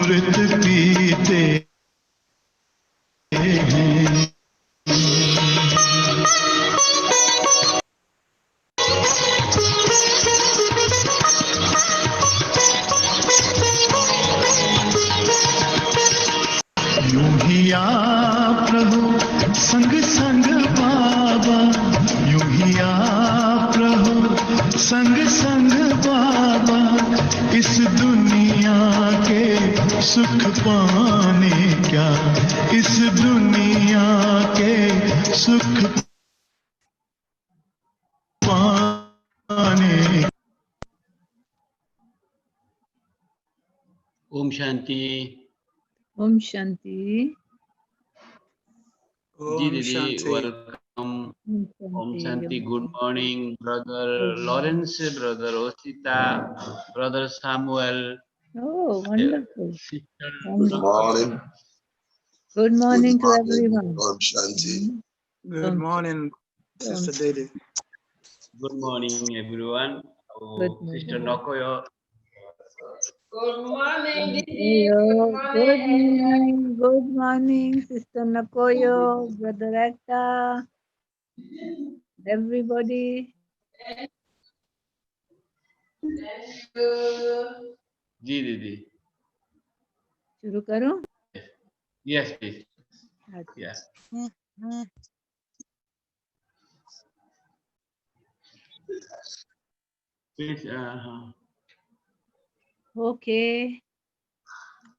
अमृत पीते हैं। यूं ही आप रहो संग संग बाबा, यूं ही आप रहो संग संग बाबा, इस दुनिया के सुख पाने क्या, इस दुनिया के सुख पाने। Om Shanti. Om Shanti. Didi, welcome. Om Shanti. Good morning, brother Lawrence, brother Osita, brother Samuel. Oh, wonderful. Sister Good morning. Good morning to everyone. Om Shanti. Good morning, Sister Didi. Good morning, everyone. Good morning. Sister Nokoyo. Good morning, Didi. Good morning. Good morning, Sister Nakoyo, Brother Ekta, everybody. Thank you. Didi. शुरू करूं? Yes, please. अच्छा. Yeah. Please, Okay.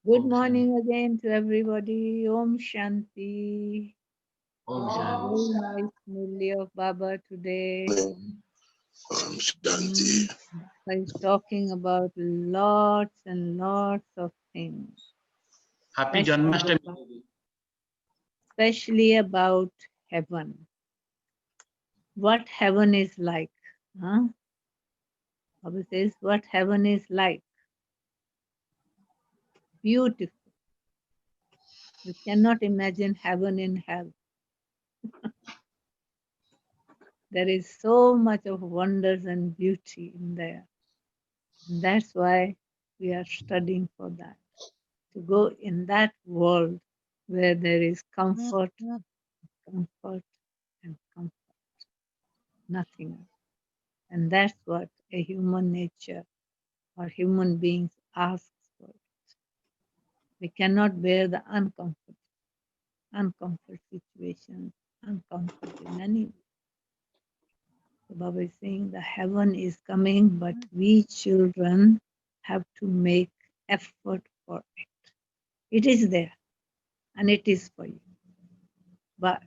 Good Om morning again to everybody. Om Shanti. Om Very Shanti. nice Murli of Baba today. Om Shanti. He's talking about lots and lots of things. Happy Janmashtami. Especially about heaven. What heaven is like. Huh? Baba says what heaven is like. Beautiful. You cannot imagine heaven in hell. There is so much of wonders and beauty in there. And that's why we are studying for that. To go in that world where there is comfort, comfort, and comfort. Nothing else. And that's what a human nature or human beings asks for. We cannot bear the uncomfort situations, uncomfort in any way. So Baba is saying the heaven is coming, but we children have to make effort for it. It is there and it is for you. But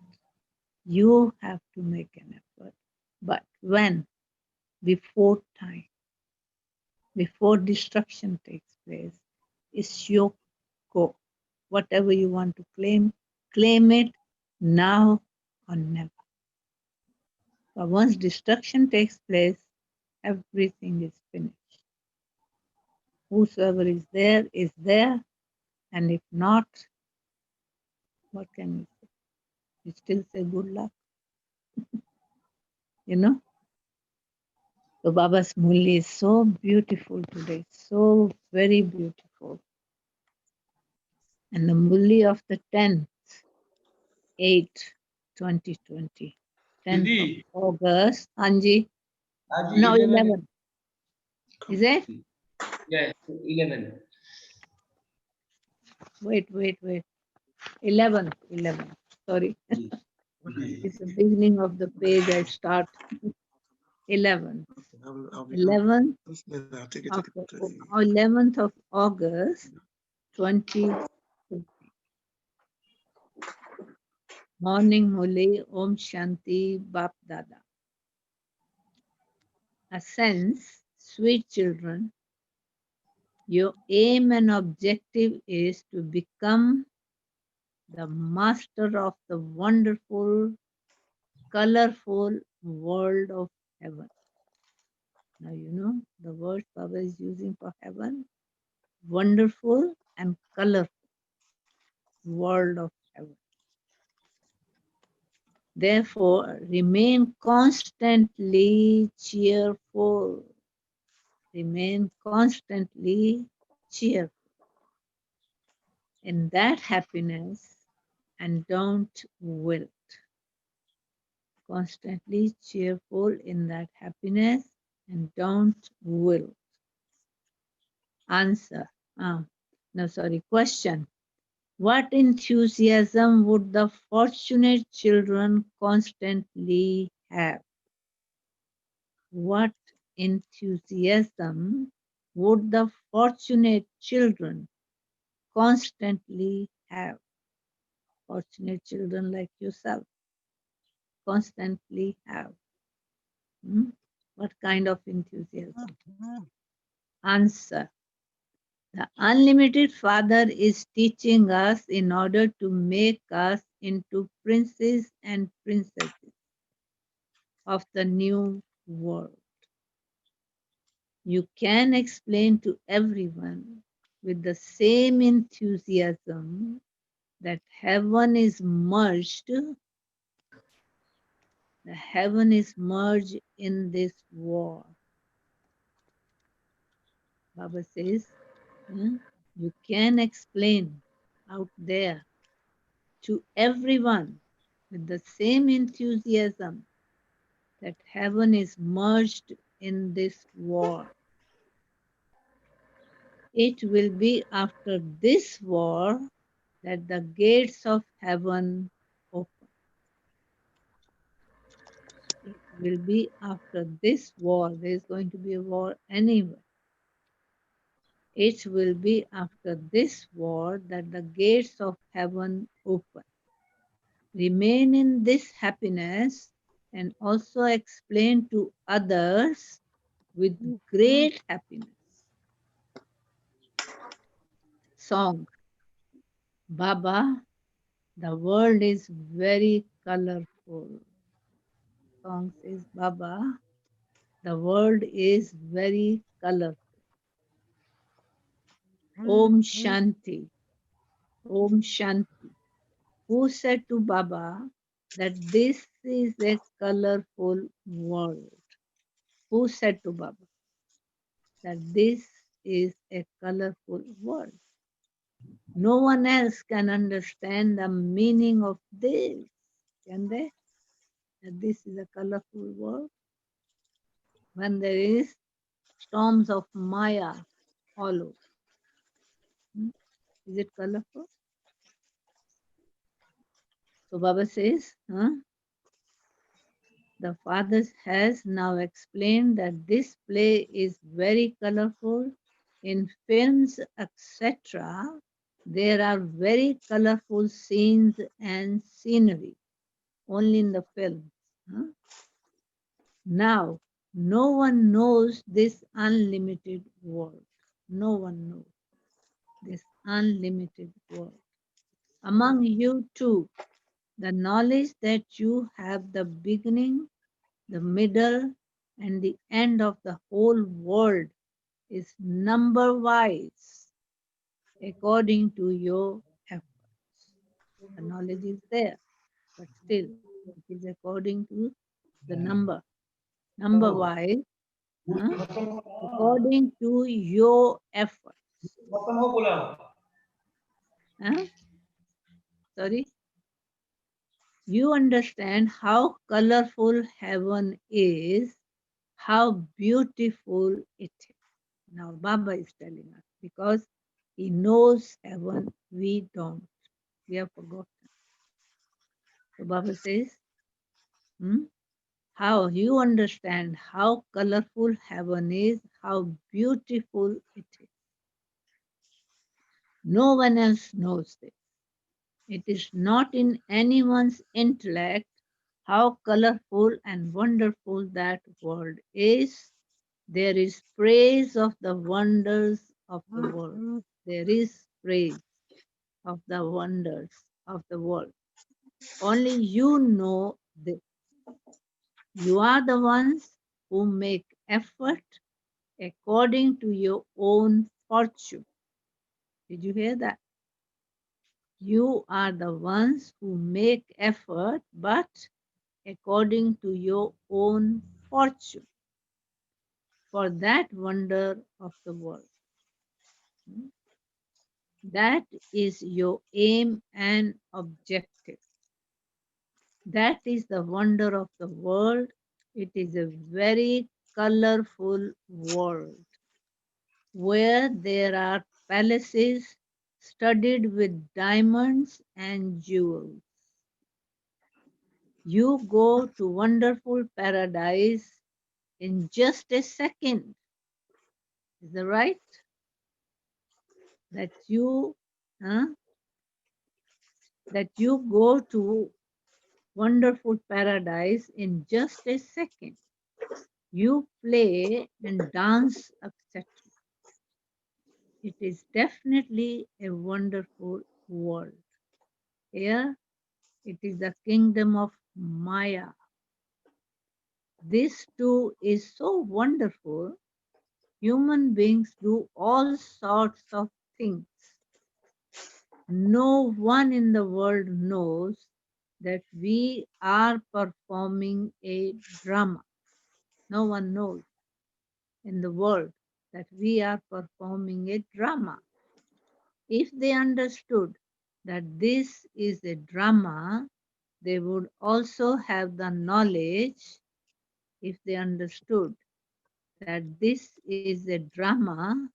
you have to make an effort. But when? Before time, before destruction takes place, is your go. Whatever you want to claim it now or never. But once destruction takes place, everything is finished. Whosoever is there, and if not, what can we say? We still say good luck. You know? So Baba's Murli is so beautiful today, so very beautiful. And the Murli of the 10th, 8, 2020, 10th Didi. of August, Anji. Aji No, 11. Is it? Yes, 11. Wait. 11. Sorry. It's the beginning of the page I start. 11. 11th of August 2020. Morning Murli, Om Shanti, Bap Dada. A sense, sweet children, your aim and objective is to become the master of the wonderful, colorful world of heaven. Now you know the word Baba is using for heaven, wonderful and colorful world of heaven. Therefore, remain constantly cheerful. Remain constantly cheerful. in that happiness and don't wilt. Constantly cheerful in that happiness and don't wilt. Answer. Question. What enthusiasm would the fortunate children constantly have? What enthusiasm would the fortunate children constantly have? Fortunate children like yourself constantly have. What kind of enthusiasm? Answer. The unlimited Father is teaching us in order to make us into princes and princesses of the new world. You can explain to everyone with the same enthusiasm that heaven is merged, the heaven is merged in this war. Baba says, you can explain out there to everyone with the same enthusiasm that heaven is merged in this war. It will be after this war that the gates of heaven open. It will be after this war. There is going to be a war anyway. It will be after this war that the gates of heaven open. Remain in this happiness and also explain to others with great happiness. Song. Baba, the world is very colorful. Song says, Baba, the world is very colorful. Om Shanti. Om Shanti. Who said to Baba that this is a colorful world? Who said to Baba that this is a colorful world? No one else can understand the meaning of this, can they? That this is a colorful world. When there is storms of Maya all over. Is it colorful? So Baba says, the Father has now explained that this play is very colorful. In films, etc., there are very colorful scenes and scenery, only in the films. Now, no one knows this unlimited world. No one knows this unlimited world. Among you too, the knowledge that you have the beginning, the middle, and the end of the whole world is number wise according to your efforts. The knowledge is there, but still it is according to the number wise, according to your efforts. Sorry? You understand how colorful heaven is, how beautiful it is. Now Baba is telling us because he knows heaven, we don't. We have forgotten. So Baba says, how you understand how colorful heaven is, how beautiful it is. No one else knows this. It is not in anyone's intellect how colorful and wonderful that world is. There is praise of the wonders of the world. There is praise of the wonders of the world. Only you know this. You are the ones who make effort according to your own fortune. Did you hear that? You are the ones who make effort, but according to your own fortune for that wonder of the world. That is your aim and objective. That is the wonder of the world. It is a very colorful world where there are palaces studded with diamonds and jewels. You go to wonderful paradise in just a second. Is that right? That you, huh? That you go to wonderful paradise in just a second. You play and dance, etc. It is definitely a wonderful world. Here, it is the kingdom of Maya. This too is so wonderful. Human beings do all sorts of things. No one in the world knows that we are performing a drama. No one knows in the world that we are performing a drama. If they understood that this is a drama, they would also have the knowledge. If they understood that this is a drama,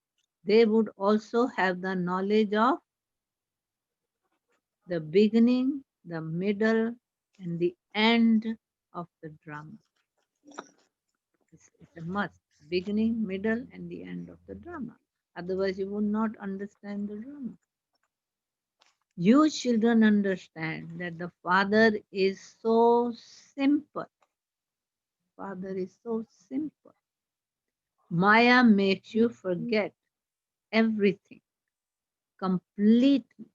they would also have the knowledge of the beginning, the middle, and the end of the drama. It's a must. Beginning, middle, and the end of the drama. Otherwise, you would not understand the drama. You children understand that the Father is so simple. Father is so simple. Maya makes you forget everything completely.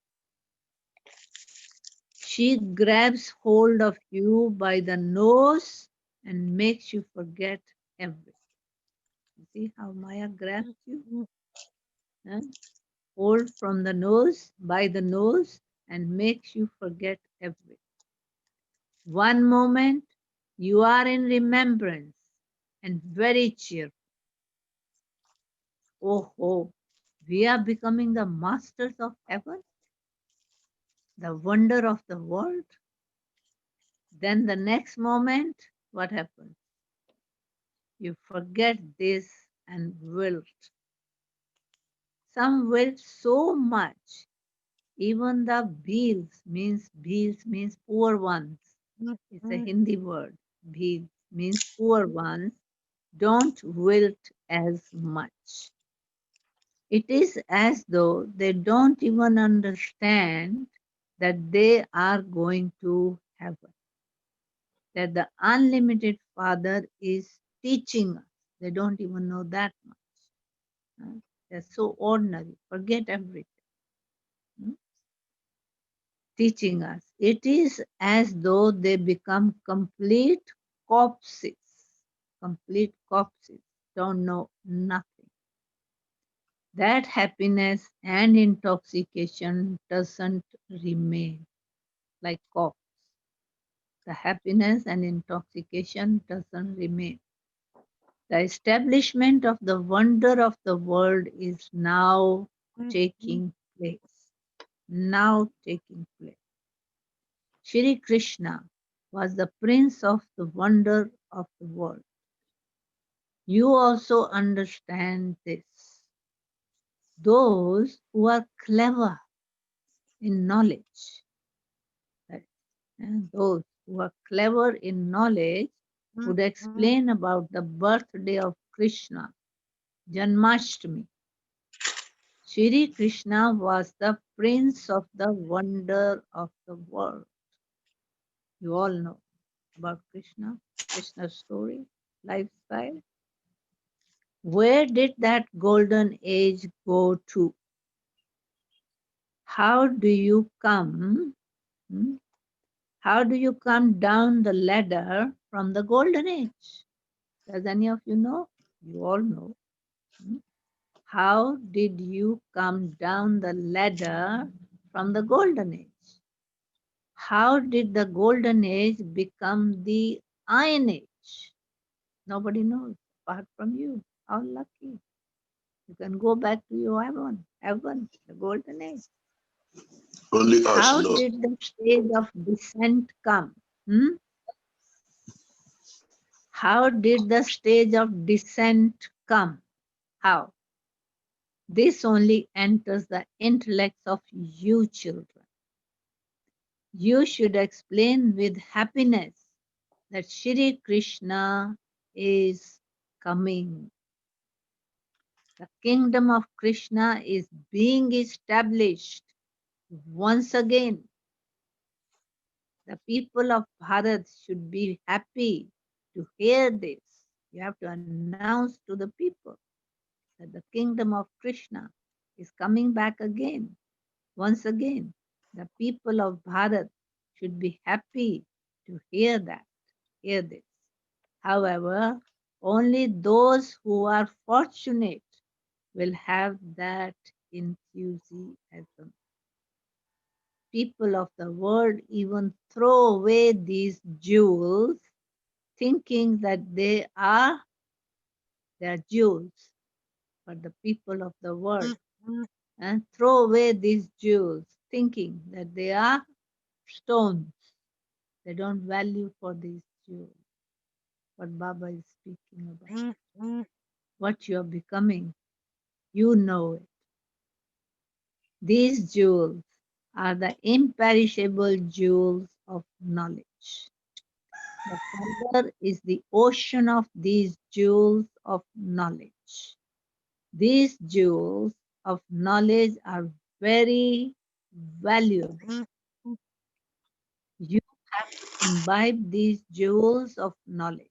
She grabs hold of you by the nose and makes you forget everything. You see how Maya grabs you? Huh? Hold from the nose, by the nose, and makes you forget everything. One moment you are in remembrance and very cheerful. Oh, we are becoming the masters of heaven, the wonder of the world. Then the next moment, what happens? You forget this and wilt. Some wilt so much. Even the beels means poor ones. It's a Hindi word. Beels means poor ones. Don't wilt as much. It is as though they don't even understand that they are going to heaven, that the unlimited Father is teaching us. They don't even know that much. They're so ordinary, forget everything. Teaching us. It is as though they become complete corpses, don't know nothing. That happiness and intoxication doesn't remain like corpse. The happiness and intoxication doesn't remain. The establishment of the wonder of the world is now taking place. Now taking place. Shri Krishna was the prince of the wonder of the world. You also understand this. Those who are clever in knowledge, right? And those who are clever in knowledge would explain about the birthday of Krishna, Janmashtami. Shri Krishna was the prince of the wonder of the world. You all know about Krishna, Krishna's story, lifestyle. Where did that golden age go to? How do you come? How do you come down the ladder from the golden age? Does any of you know? You all know. How did you come down the ladder from the golden age? How did the golden age become the iron age? Nobody knows apart from you. How lucky. You can go back to your heaven, the golden age. Only us How know. did the stage of descent come? How did the stage of descent come? How? This only enters the intellects of you children. You should explain with happiness that Shri Krishna is coming. The kingdom of Krishna is being established once again. The people of Bharat should be happy to hear this. You have to announce to the people that the kingdom of Krishna is coming back again. Once again, the people of Bharat should be happy to hear that, hear this. However, only those who are fortunate will have that enthusiasm. People of the world even throw away these jewels thinking that they are jewels. But the people of the world and throw away these jewels thinking that they are stones. They don't value for these jewels. What Baba is speaking about. What you are becoming, you know it. These jewels are the imperishable jewels of knowledge. The Father is the ocean of these jewels of knowledge. These jewels of knowledge are very valuable. You have to imbibe these jewels of knowledge.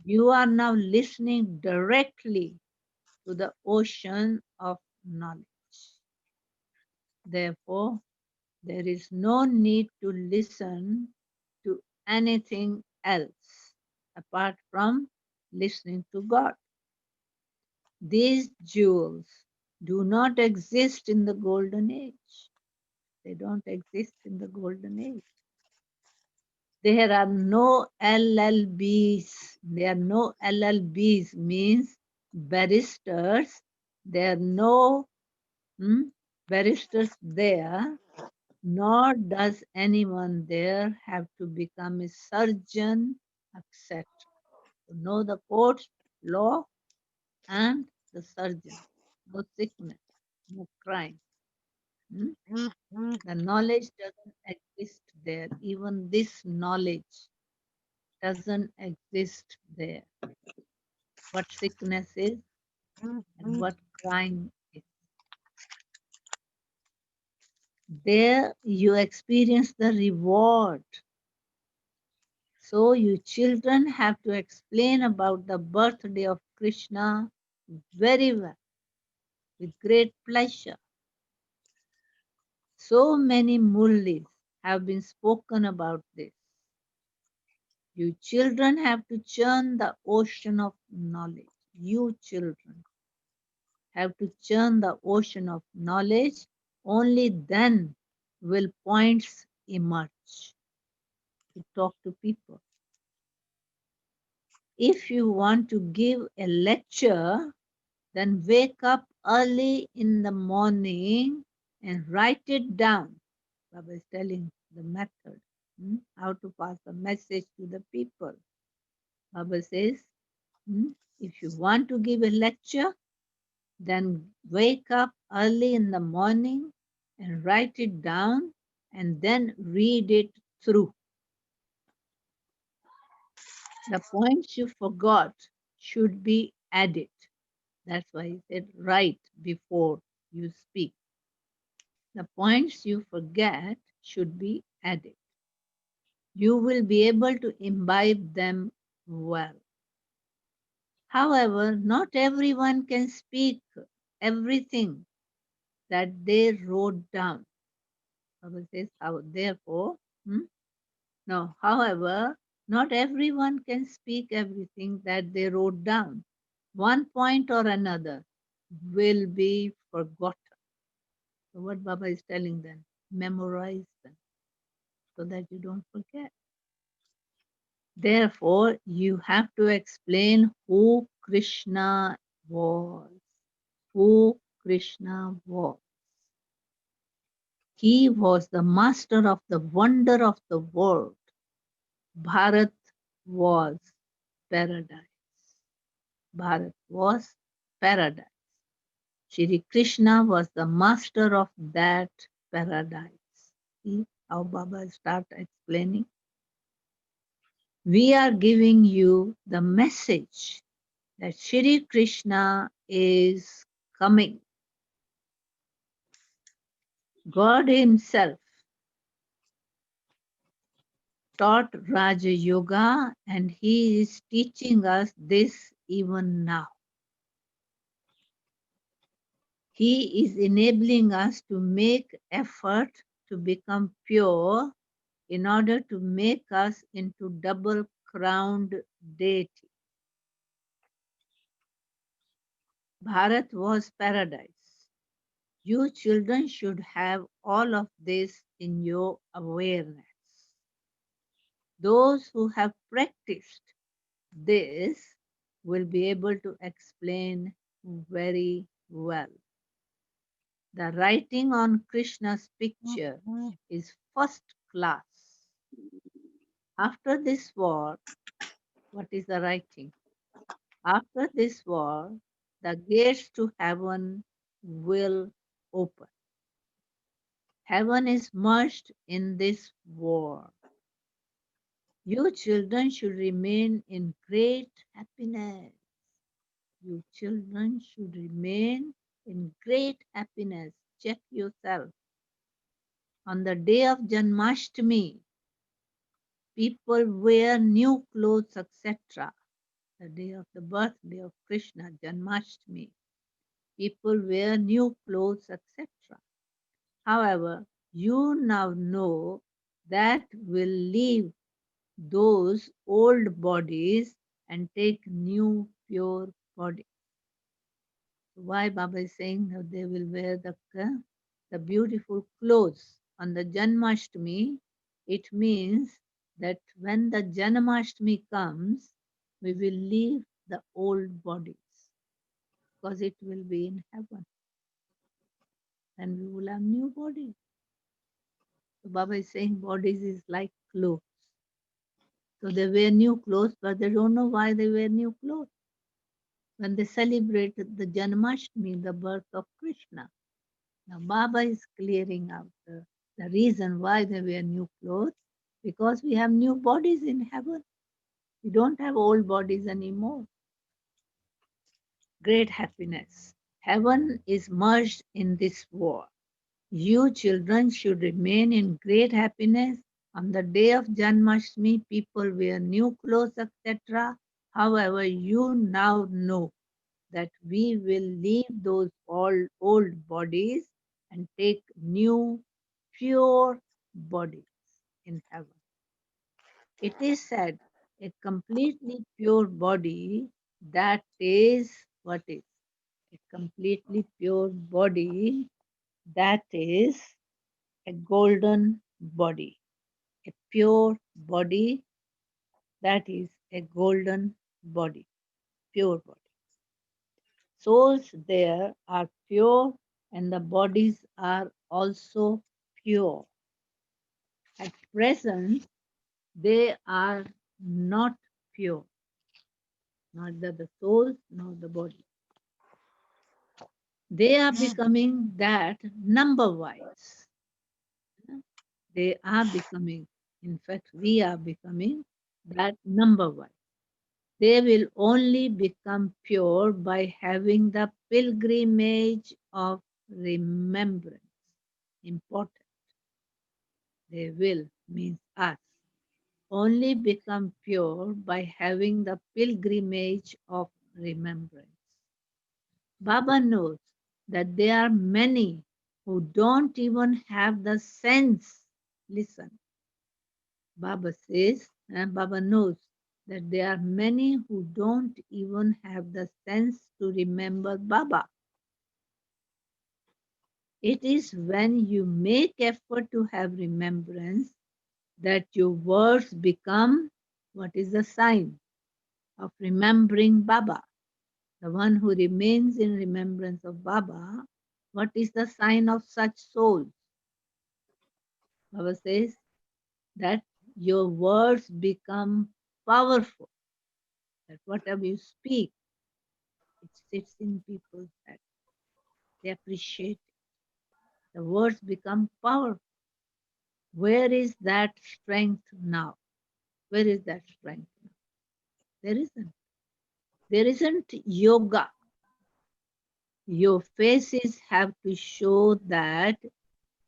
You are now listening directly to the ocean of knowledge. Therefore, there is no need to listen to anything else apart from listening to God. These jewels do not exist in the golden age. They don't exist in the golden age. There are no LLBs. There are no LLBs means barristers. There are no barristers there, nor does anyone there have to become a surgeon, etc. To know the courts, law, and the surgeon. No sickness, no crime. The knowledge doesn't exist there. Even this knowledge doesn't exist there. What sickness is and what crime is. There you experience the reward. So you children have to explain about the birthday of Krishna very well, with great pleasure. So many Murlis have been spoken about this. You children have to churn the ocean of knowledge. You children have to churn the ocean of knowledge. Only then will points emerge to talk to people. If you want to give a lecture, then wake up early in the morning and write it down. Baba is telling the method, how to pass the message to the people. Baba says, if you want to give a lecture, then wake up early in the morning and write it down and then read it through. The points you forgot should be added. That's why he said write before you speak. The points you forget should be added. You will be able to imbibe them well. However, not everyone can speak everything that they wrote down. Baba says, therefore, no, however, not everyone can speak everything that they wrote down. One point or another will be forgotten. So what Baba is telling them, memorize them so that you don't forget. Therefore, you have to explain who Krishna was, who Krishna was. He was the master of the wonder of the world. Bharat was paradise. Bharat was paradise. Shri Krishna was the master of that paradise. See how Baba start explaining? We are giving you the message that Shri Krishna is coming. God himself taught Raja Yoga and he is teaching us this even now. He is enabling us to make effort to become pure in order to make us into double crowned deity. Bharat was paradise. You children should have all of this in your awareness. Those who have practiced this will be able to explain very well. The writing on Krishna's picture is first class. After this war, what is the writing? After this war, the gates to heaven will open. Heaven is merged in this war. You children should remain in great happiness. You children should remain in great happiness. Check yourself. On the day of Janmashtami, people wear new clothes, etc. The day of the birthday of Krishna, Janmashtami, people wear new clothes, etc. However, you now know that we'll leave those old bodies and take new pure body. Why Baba is saying that they will wear the beautiful clothes on the Janmashtami? It means that when the Janmashtami comes, we will leave the old bodies because it will be in heaven and we will have new bodies. So Baba is saying bodies is like clothes. So they wear new clothes, but they don't know why they wear new clothes. When they celebrate the Janmashtami, the birth of Krishna. Now Baba is clearing out the reason why they wear new clothes, because we have new bodies in heaven. We don't have old bodies anymore. Great happiness. Heaven is merged in this war. You children should remain in great happiness. On the day of Janmashtami, people wear new clothes, etc. However, you now know that we will leave those old bodies and take new, pure bodies in heaven. It is said a completely pure body, that is what is? A completely pure body, that is a golden body. A pure body, that is a golden body, pure body. Souls there are pure and the bodies are also pure. At present, they are not pure, neither the souls nor the body. They are becoming that number-wise. They are becoming, in fact, we are becoming that number-wise. They will only become pure by having the pilgrimage of remembrance. Important. They will means us. Only become pure by having the pilgrimage of remembrance. Baba knows that there are many who don't even have the sense. Listen. Baba says, and Baba knows that there are many who don't even have the sense to remember Baba. It is when you make effort to have remembrance that your words become what is the sign of remembering Baba. The one who remains in remembrance of Baba, what is the sign of such souls? Baba says that your words become powerful, that whatever you speak, it sits in people's head. They appreciate it. The words become powerful. Where is that strength now? Where is that strength now? There isn't. There isn't yoga. Your faces have to show that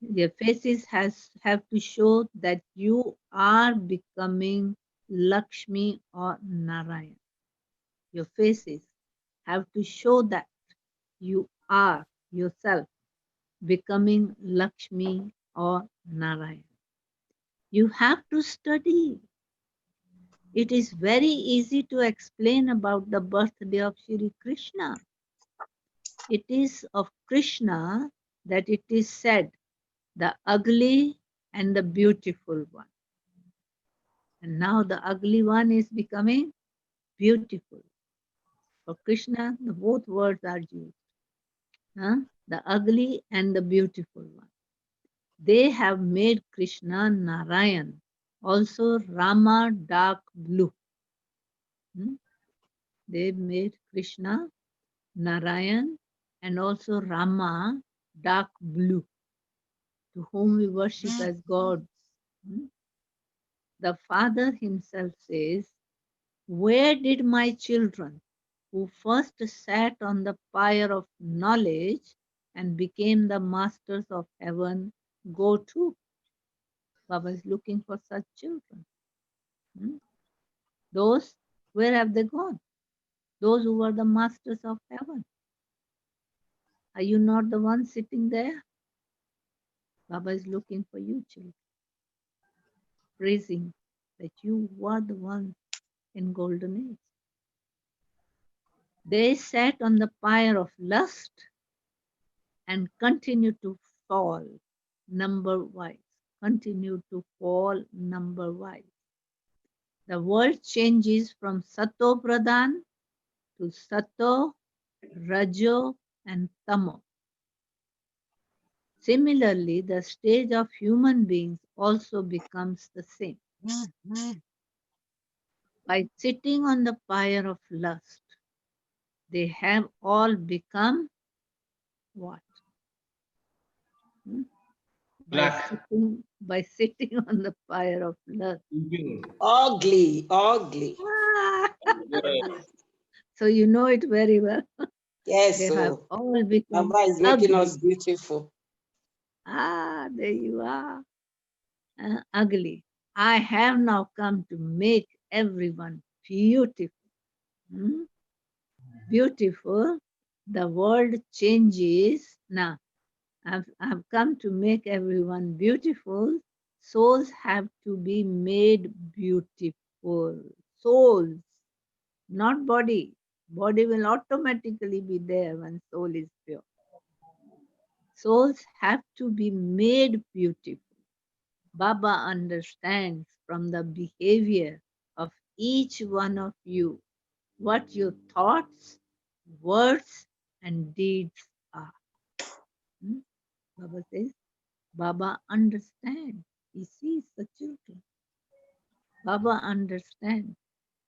your faces have to show that you are becoming Lakshmi or Narayan. Your faces have to show that you are yourself becoming Lakshmi or Narayan. You have to study. It is very easy to explain about the birthday of Shri Krishna. It is of Krishna that it is said, the ugly and the beautiful one. And now the ugly one is becoming beautiful. For Krishna, the both words are used. The ugly and the beautiful one. They have made Krishna Narayan, also Rama dark blue. They made Krishna Narayan and also Rama dark blue, to whom we worship as gods. The Father himself says, where did my children who first sat on the pyre of knowledge and became the masters of heaven go to? Baba is looking for such children. Those, where have they gone? Those who were the masters of heaven. Are you not the one sitting there? Baba is looking for you, children, praising that you were the ones in golden age. They sat on the pyre of lust and continue to fall number-wise. Continue to fall number-wise. The world changes from Sato Pradhan to Sato, Rajo, and Tamo. Similarly, the stage of human beings also becomes the same. By sitting on the pyre of lust, they have all become what? Black. By sitting on the pyre of lust. Ugly, ugly. So you know it very well. Yes, They have so all become Baba is making ugly. us beautiful. There you are. Ugly. I have now come to make everyone beautiful. Beautiful. The world changes. Now, I've come to make everyone beautiful. Souls have to be made beautiful. Souls, not body. Body will automatically be there when soul is pure. Souls have to be made beautiful. Baba understands from the behavior of each one of you what your thoughts, words, and deeds are. Baba says, Baba understands. He sees the children. Baba understands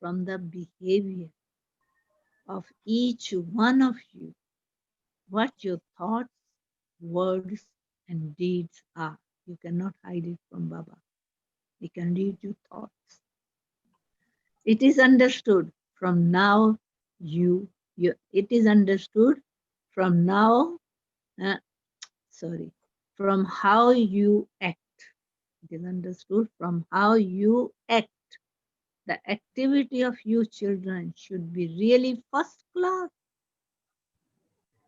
from the behavior of each one of you what your thoughts, words, and deeds are. You cannot hide it from Baba. He can read your thoughts. It is understood from now it is understood from now, from how you act. It is understood from how you act. The activity of you children should be really first class.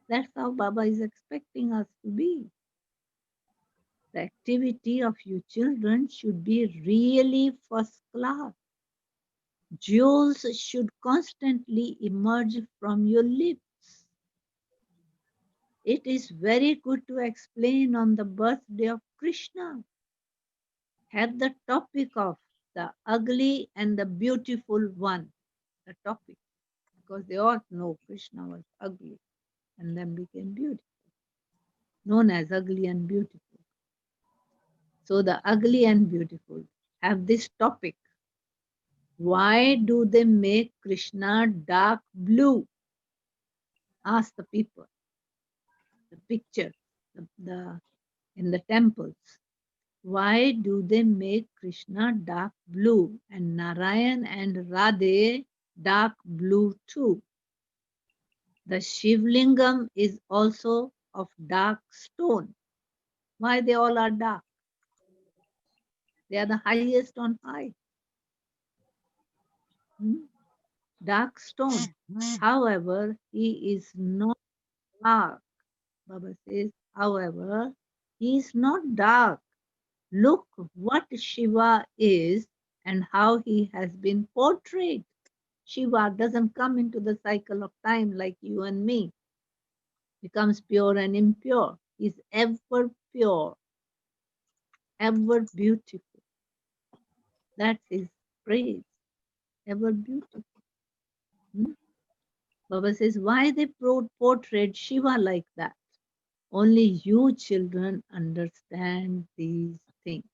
That's how Baba is expecting us to be. The activity of you children should be really first class. Jewels should constantly emerge from your lips. It is very good to explain on the birthday of Krishna. Have the topic of the ugly and the beautiful one, the topic. because they all know Krishna was ugly and then became beautiful, known as ugly and beautiful. So the ugly and beautiful have this topic. Why do they make Krishna dark blue? Ask the people. The picture in the temples. Why do they make Krishna dark blue and Narayan and Radhe dark blue too? The Shivlingam is also of dark stone. Why they all are dark? They are the highest on high. Dark stone. However, he is not dark. Baba says, however, he is not dark. Look what Shiva is and how he has been portrayed. Shiva doesn't come into the cycle of time like you and me, becomes pure and impure. He's ever pure, ever beautiful. That's his praise, ever beautiful. Baba says, why they portrayed Shiva like that? Only you children understand these things.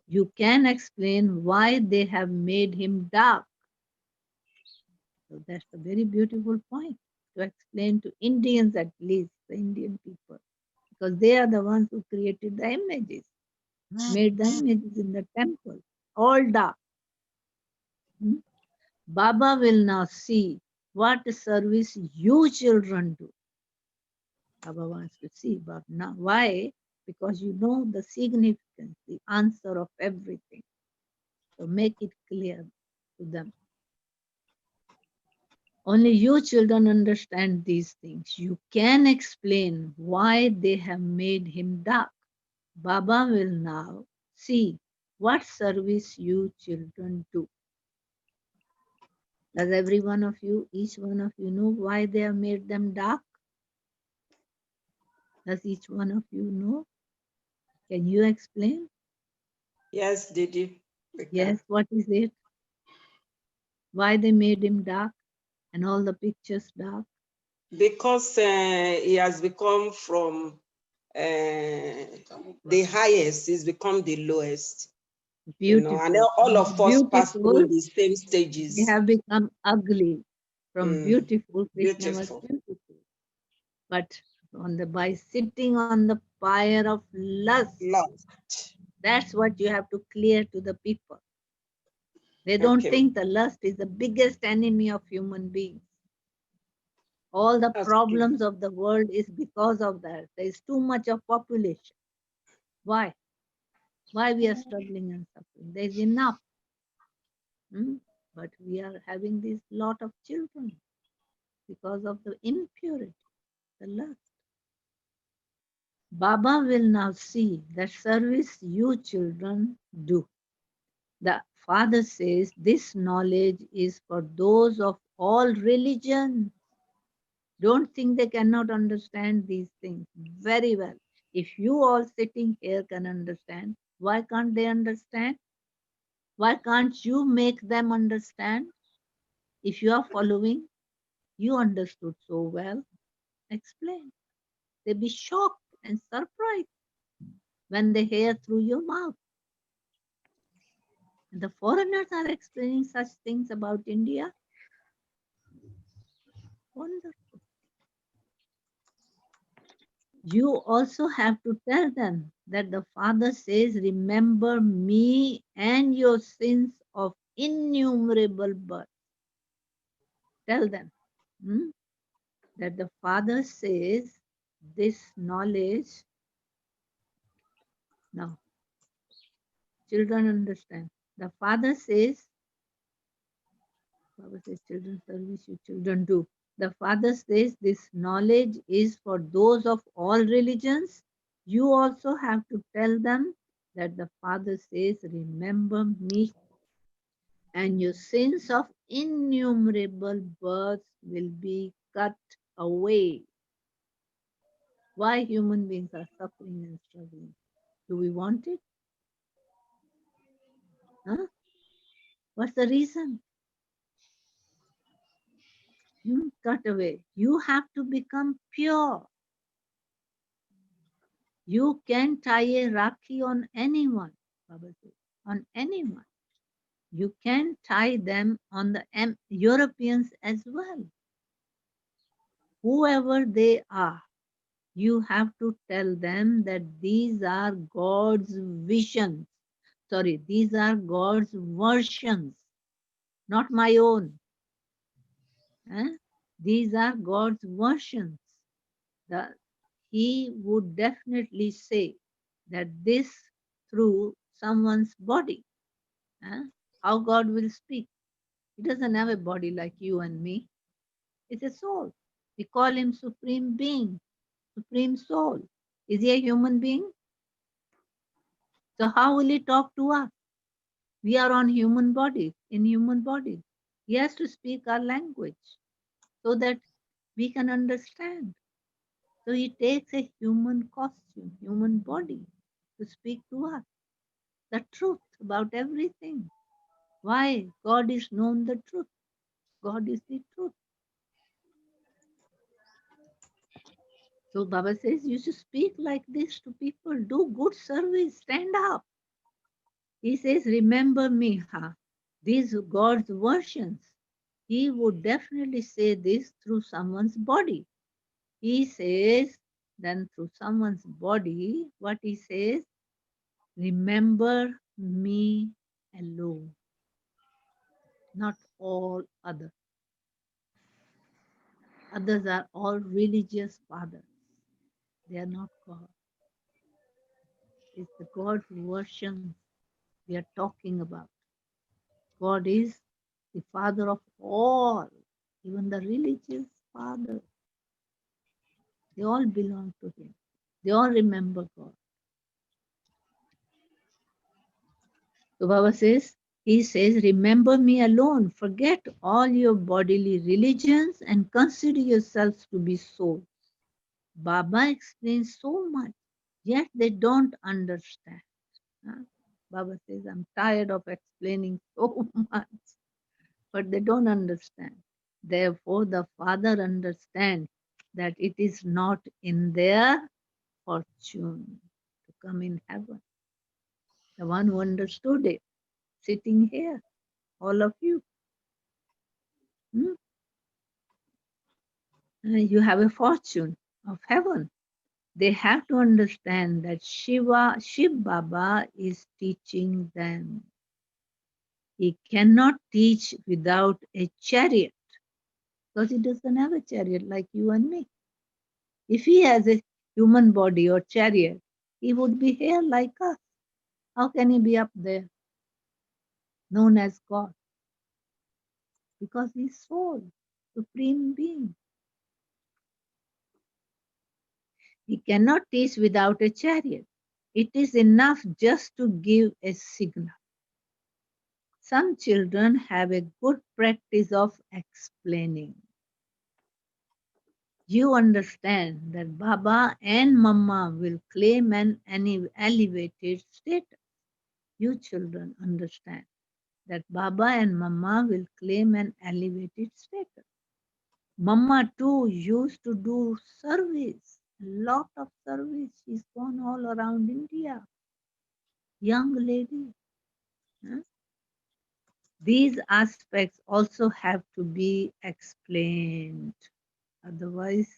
You can explain why they have made him dark. So that's a very beautiful point to explain to Indians, at least the Indian people, because they are the ones who created the images, made the images in the temple, all dark. Baba will now see what service you children do. Baba wants to see Baba now. Why? Because you know the significance, the answer of everything. So make it clear to them. Only you children understand these things. You can explain why they have made him dark. Baba will now see what service you children do. Does every one of you, each one of you know why they have made them dark? Does each one of you know? Can you explain? Yes, Didi. Yes, what is it? Why they made him dark and all the pictures dark? Because he has become from the highest, he's become the lowest. Beautiful. You know, and all of us pass through the same stages. They have become ugly. From beautiful, Krishna was Beautiful. beautiful. But by sitting on the fire of lust, that's what you have to clear to the people. They don't think the lust is the biggest enemy of human beings. All the problems of the world is because of that. There is too much of population. Why? Why we are struggling and suffering? There is enough. But we are having this lot of children because of the impurity, the lust. Baba will now see the service you children do. The father says this knowledge is for those of all religions. Don't think they cannot understand these things very well. If you all sitting here can understand, why can't they understand? Why can't you make them understand? If you are following, you understood so well. Explain. They be shocked and surprised when they hear through your mouth. And the foreigners are explaining such things about India. Wonderful. You also have to tell them that the Father says, remember me and your sins of innumerable births. Tell them that the Father says this knowledge. Now, children understand. The Father says, Baba says, children service you children do. The Father says this knowledge is for those of all religions. You also have to tell them that the Father says, remember me and your sins of innumerable births will be cut away. Why human beings are suffering and struggling? Do we want it? Huh? What's the reason? Cut away. You have to become pure. You can tie a Rakhi on anyone, Baba says, on anyone. You can tie them on the Europeans as well. Whoever they are, you have to tell them that these are God's visions. Sorry, these are God's versions, not my own. These are God's versions. He would definitely say that this through someone's body. How God will speak. He doesn't have a body like you and me. It's a soul. We call him Supreme Being, Supreme Soul. Is he a human being? So how will he talk to us? We are on human body, in human body. He has to speak our language so that we can understand. So he takes a human costume, human body to speak to us the truth about everything. Why? God is known the truth. God is the truth. So Baba says you should speak like this to people. Do good service. Stand up. He says, remember me, huh? These God's versions. He would definitely say this through someone's body. He says, then through someone's body, what he says, remember me alone, not all others. Others are all religious fathers. They are not God. It's the God version we are talking about. God is the father of all, even the religious father. They all belong to him. They all remember God. So Baba says, he says, remember me alone. Forget all your bodily religions and consider yourselves to be souls. Baba explains so much, yet they don't understand. Baba says, I'm tired of explaining so much, but they don't understand. Therefore, the Father understands that it is not in their fortune to come in heaven. The one who understood it, sitting here, all of you. You have a fortune of heaven. They have to understand that Shiv Baba is teaching them. He cannot teach without a chariot because he doesn't have a chariot like you and me. If he has a human body or chariot, he would be here like us. How can he be up there, known as God? Because he's soul, supreme being. He cannot teach without a chariot. It is enough just to give a signal. Some children have a good practice of explaining. You understand that Baba and Mama will claim an elevated status. You children understand that Baba and Mama will claim an elevated status. Mama too used to do service, a lot of service. She's gone all around India. Young lady. These aspects also have to be explained. Otherwise,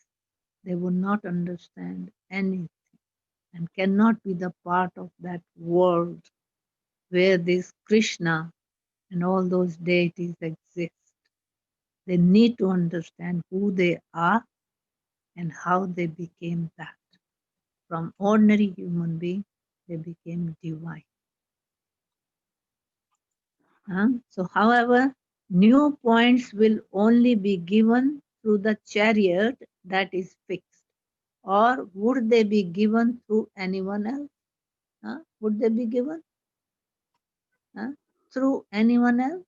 they will not understand anything and cannot be the part of that world where this Krishna and all those deities exist. They need to understand who they are and how they became that. From ordinary human being, they became divine. So, however, new points will only be given through the chariot that is fixed. Or would they be given through anyone else? Would they be given through anyone else?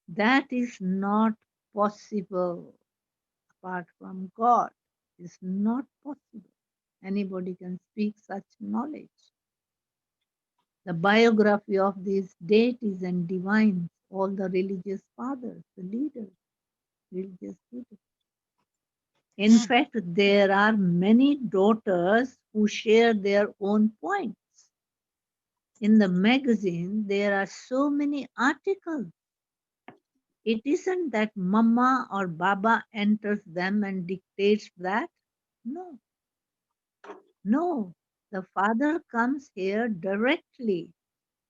That is not possible apart from God. It's not possible. Anybody can speak such knowledge. The biography of these deities and divines, all the religious fathers, the leaders, We'll just do it. In fact, there are many daughters who share their own points. In the magazine, there are so many articles. It isn't that Mama or Baba enters them and dictates that. No, no. The Father comes here directly.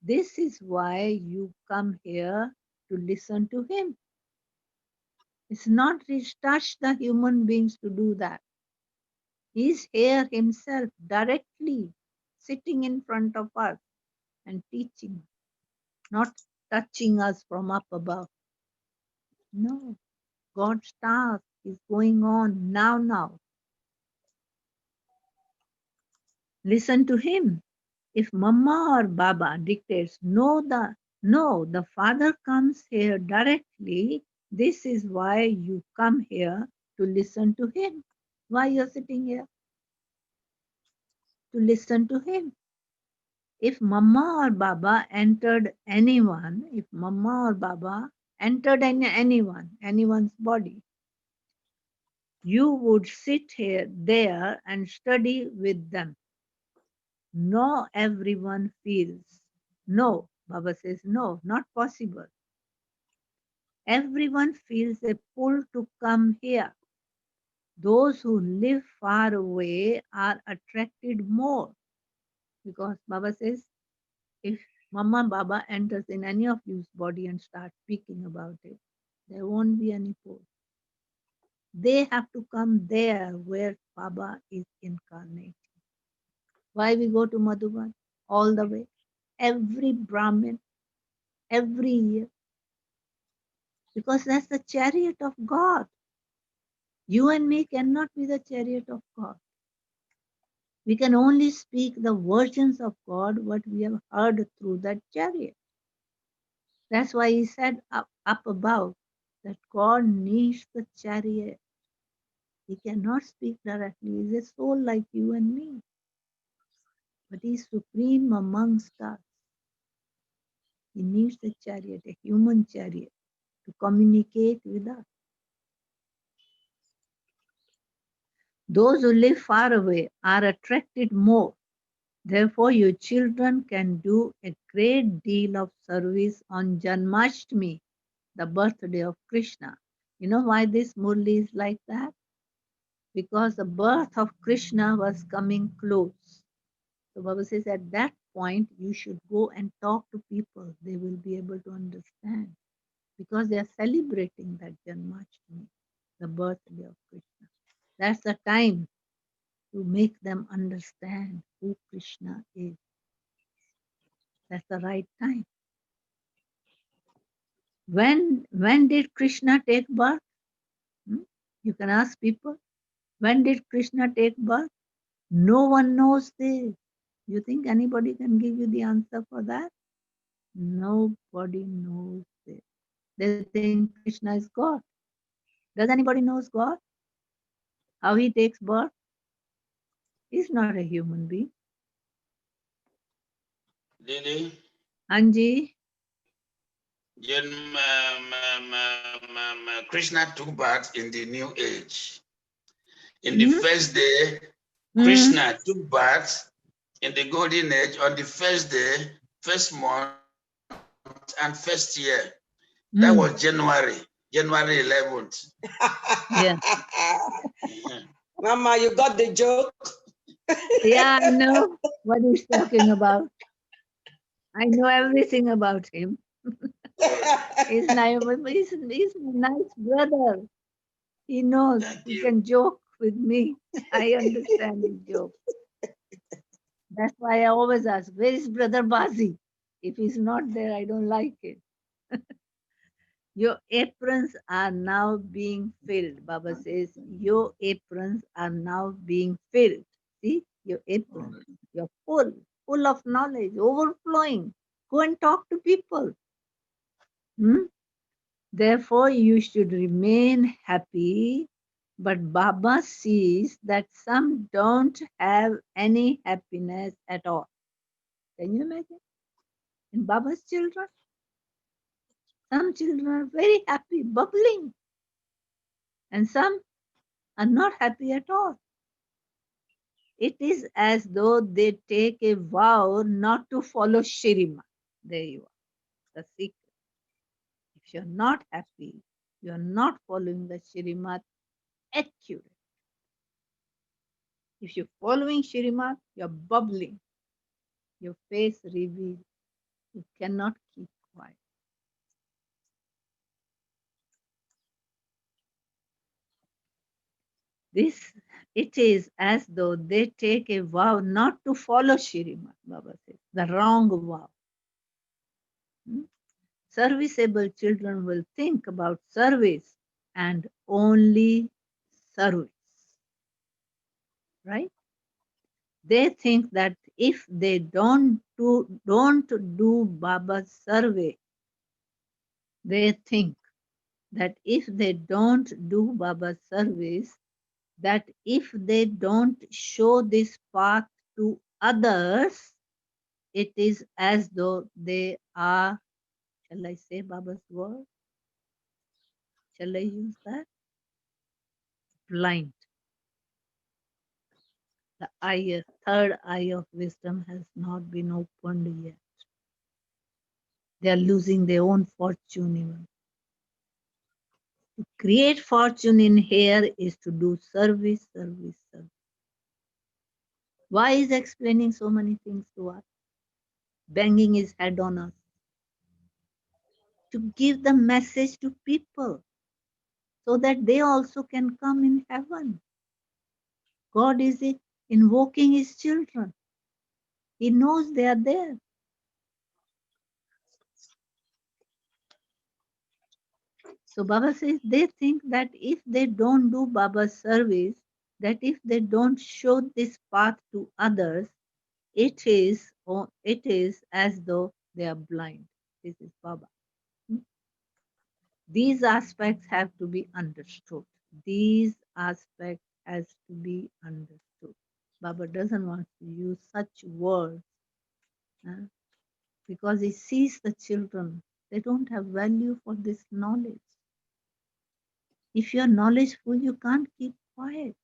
This is why you come here to listen to Him. It's not touch the human beings to do that. He's here Himself directly, sitting in front of us and teaching, not touching us from up above. No, God's task is going on now. Listen to Him. If Mama or Baba dictates, no, the Father comes here directly. This is why you come here to listen to Him. Why you're sitting here? To listen to Him. If Mama or Baba entered anyone, if Mama or Baba entered anyone's body, you would sit there and study with them. No, everyone feels. No, Baba says, no, not possible. Everyone feels a pull to come here. Those who live far away are attracted more. Because Baba says, if Mama Baba enters in any of you's body and starts speaking about it, there won't be any pull. They have to come there where Baba is incarnated. Why we go to Madhuban all the way? Every Brahmin, every year. Because that's the chariot of God. You and me cannot be the chariot of God. We can only speak the versions of God, what we have heard through that chariot. That's why He said up above that God needs the chariot. He cannot speak directly. He's a soul like you and me. But He's supreme amongst us. He needs a chariot, a human chariot, to communicate with us. Those who live far away are attracted more. Therefore, your children can do a great deal of service on Janmashtami, the birthday of Krishna. You know why this Murli is like that? Because the birth of Krishna was coming close. So Baba says at that point, you should go and talk to people. They will be able to understand. Because they are celebrating that Janmashtami, the birthday of Krishna. That's the time to make them understand who Krishna is. That's the right time. When did Krishna take birth? You can ask people, when did Krishna take birth? No one knows this. You think anybody can give you the answer for that? Nobody knows this. They think Krishna is God. Does anybody knows God? How He takes birth? He's not a human being. Didi, Anji? Krishna took birth in the new age. In the Hmm? first day, Hmm. Krishna took birth in the golden age on the first day, first month, and first year. That was January 11th. Yeah. Mama, you got the joke? Yeah, I know what he's talking about. I know everything about him. He's nice, he's a nice brother. He knows. He can joke with me. I understand his joke. That's why I always ask, where is Brother Bazi? If he's not there, I don't like it. Your aprons are now being filled. Baba says, your aprons are now being filled. See, your aprons. You're full of knowledge, overflowing. Go and talk to people. Therefore, you should remain happy. But Baba sees that some don't have any happiness at all. Can you imagine? In Baba's children, some children are very happy, bubbling. and some are not happy at all. It is as though they take a vow not to follow Shirima. There you are, the secret. If you're not happy, you're not following the Shirimat accurate. If you're following Shirimat, you're bubbling, your face revealed. You cannot keep quiet. This, it is as though they take a vow not to follow Shirimat, Baba says, the wrong vow. Hmm? Serviceable children will think about service and only service, right? They think that if they don't do Baba's survey, they think that if they don't do Baba's service, that if they don't show this path to others, it is as though they are, shall I say Baba's word? Shall I use that? Blind. The eye, third eye of wisdom has not been opened yet. They are losing their own fortune even. To create fortune in here is to do service, service, service. Why is explaining so many things to us? Banging his head on us. To give the message to people so that they also can come in heaven. God is invoking his children. He knows they are there. So Baba says they think that if they don't do Baba's service, that if they don't show this path to others, it is as though they are blind. This is Baba. These aspects have to be understood. These aspects has to be understood. Baba doesn't want to use such words because he sees the children. They don't have value for this knowledge. If you are knowledgeful, you can't keep quiet.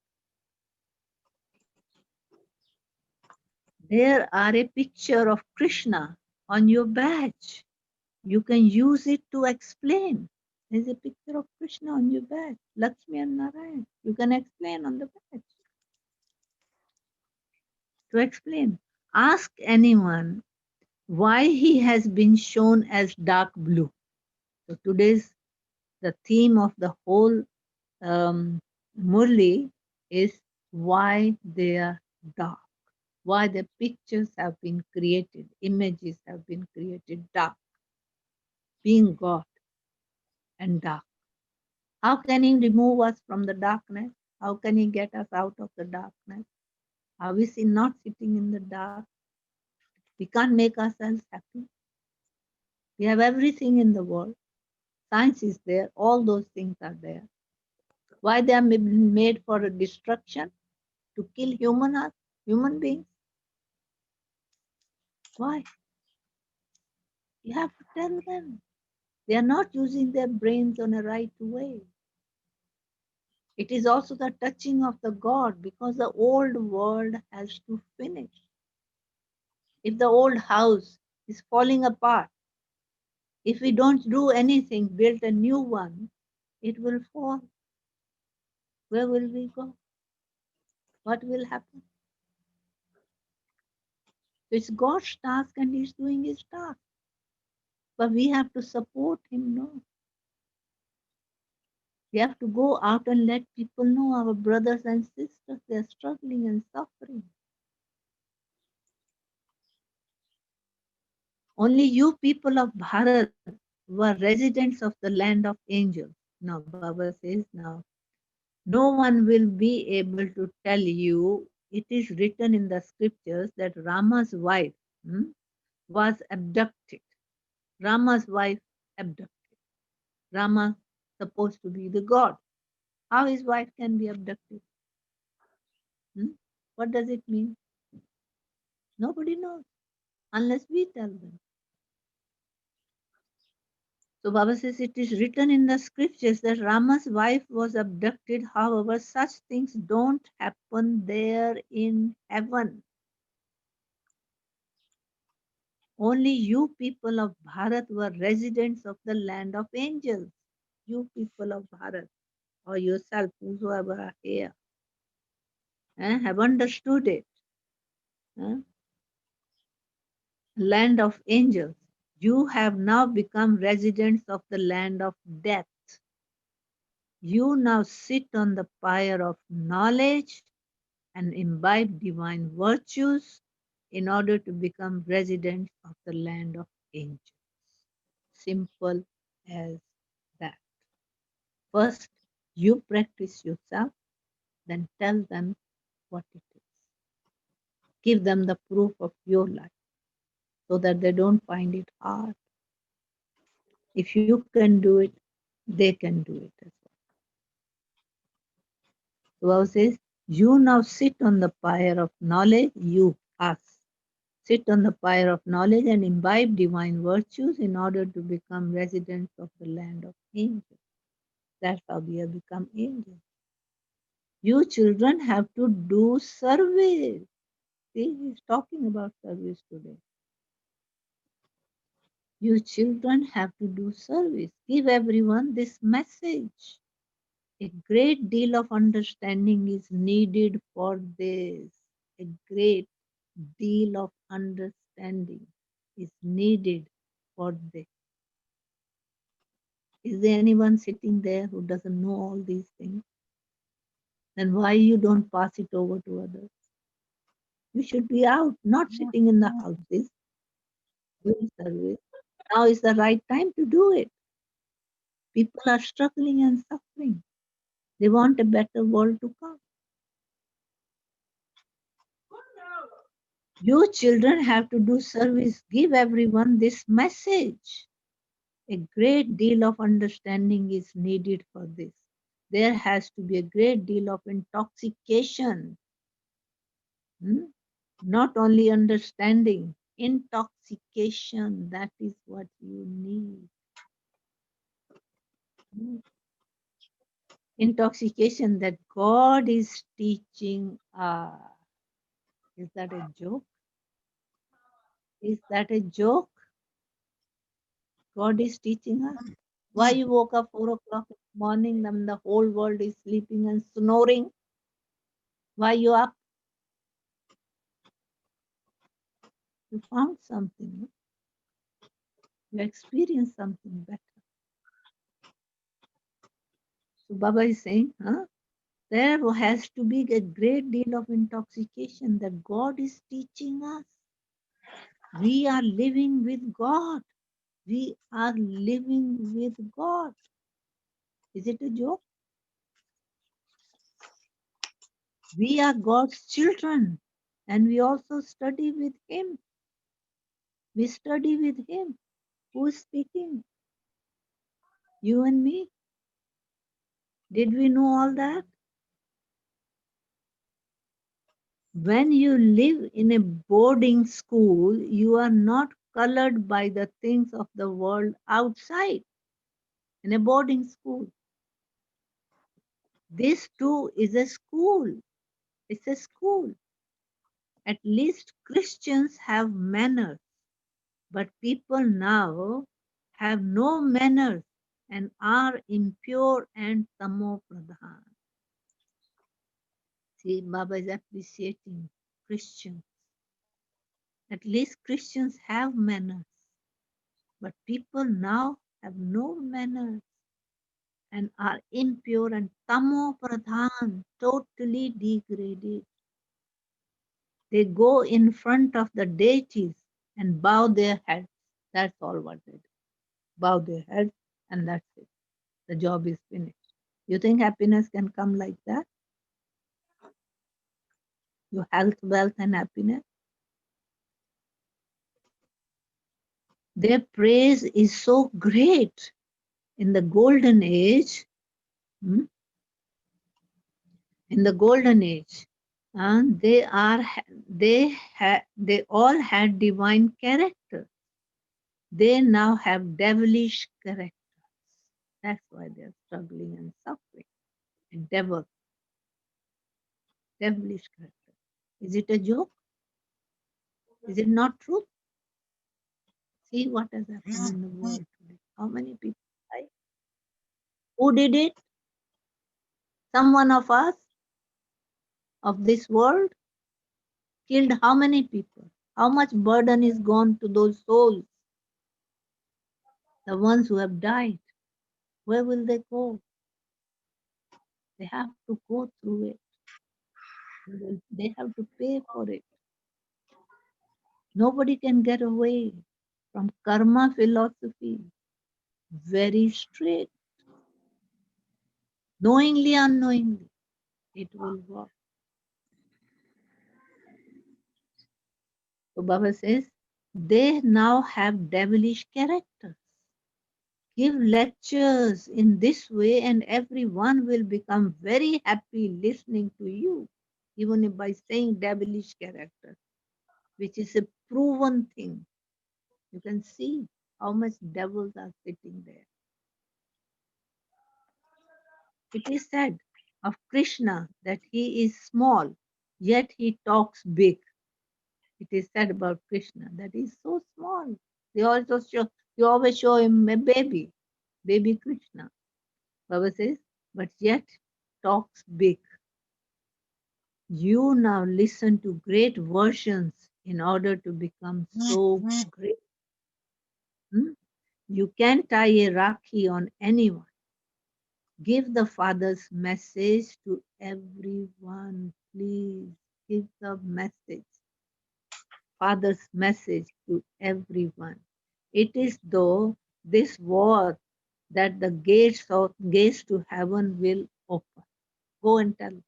There are a picture of Krishna on your badge. You can use it to explain. There's a picture of Krishna on your badge, Lakshmi and Narayan. You can explain on the badge. To explain, ask anyone why he has been shown as dark blue. So today's the theme of the whole Murli is why they are dark, why the pictures have been created, images have been created dark, being God and dark. How can he remove us from the darkness? How can he get us out of the darkness? How is he not sitting in the dark? We can't make ourselves happy. We have everything in the world. Science is there, all those things are there. Why they are made for a destruction? To kill human beings? Why? You have to tell them. They are not using their brains on a right way. It is also the touching of the God because the old world has to finish. If the old house is falling apart, if we don't do anything, build a new one, it will fall. Where will we go? What will happen? So it's God's task and he's doing his task. But we have to support him, no? We have to go out and let people know our brothers and sisters, they're struggling and suffering. Only you people of Bharat were residents of the land of angels. Now Baba says now, no one will be able to tell you, it is written in the scriptures that Rama's wife was abducted. Rama's wife abducted. Rama supposed to be the God. How his wife can be abducted? What does it mean? Nobody knows unless we tell them. So Baba says it is written in the scriptures that Rama's wife was abducted. However, such things don't happen there in heaven. Only you people of Bharat were residents of the land of angels. You people of Bharat, or yourself, whosoever are here, have understood it. Land of angels. You have now become residents of the land of death. You now sit on the pyre of knowledge and imbibe divine virtues in order to become residents of the land of angels. Simple as that. First, you practice yourself, then tell them what it is. Give them the proof of your life so that they don't find it hard. If you can do it, they can do it as well. The Bible says, you now sit on the pyre of knowledge, you, us. Sit on the pyre of knowledge and imbibe divine virtues in order to become residents of the land of angels. That's how we have become angels. You children have to do service. See, he's talking about service today. You children have to do service. Give everyone this message. A great deal of understanding is needed for this. A great deal of understanding is needed for this. Is there anyone sitting there who doesn't know all these things? Then why you don't pass it over to others? You should be out, not sitting in the houses doing service. Now is the right time to do it. People are struggling and suffering. They want a better world to come. You children have to do service. Give everyone this message. A great deal of understanding is needed for this. There has to be a great deal of intoxication. Not only understanding, intoxication, that is what you need. Intoxication that God is teaching us. Is that a joke? Is that a joke? God is teaching us. Why you woke up 4 o'clock in the morning when the whole world is sleeping and snoring? Why you up? You found something. You experienced something better. So Baba is saying, there has to be a great deal of intoxication that God is teaching us. We are living with God. We are living with God. Is it a joke? We are God's children and we also study with Him. We study with Him. Who is speaking? You and me? Did we know all that? When you live in a boarding school, you are not colored by the things of the world outside. In a boarding school. This too is a school. It's a school. At least Christians have manners. But people now have no manners and are impure and tamo pradhan. See, Baba is appreciating Christians. At least Christians have manners. But people now have no manners and are impure and tamo pradhan, totally degraded. They go in front of the deities and bow their heads. That's all what they do. Bow their heads and that's it. The job is finished. You think happiness can come like that? Your health, wealth, and happiness? Their praise is so great in the golden age. In the golden age, they all had divine character. They now have devilish characters. That's why they're struggling and suffering. And devilish character. Is it a joke? Is it not true? See what has happened in the world today. How many people died? Who did it? Someone of us, of this world, killed how many people? How much burden is gone to those souls? The ones who have died. Where will they go? They have to go through it. They have to pay for it. Nobody can get away from karma philosophy. Very strict. Knowingly, unknowingly, it will work. So Baba says, they now have devilish characters. Give lectures in this way and everyone will become very happy listening to you, even if by saying devilish character, which is a proven thing. You can see how much devils are sitting there. It is said of Krishna that he is small, yet he talks big. It is said about Krishna that he is so small. They also show, you always show him a baby Krishna. Baba says, but yet talks big. You now listen to great versions in order to become so great. You can't tie a Rakhi on anyone. Give the Father's message to everyone. Please give the message. Father's message to everyone. It is though this war that the gates to heaven will open. Go and tell them.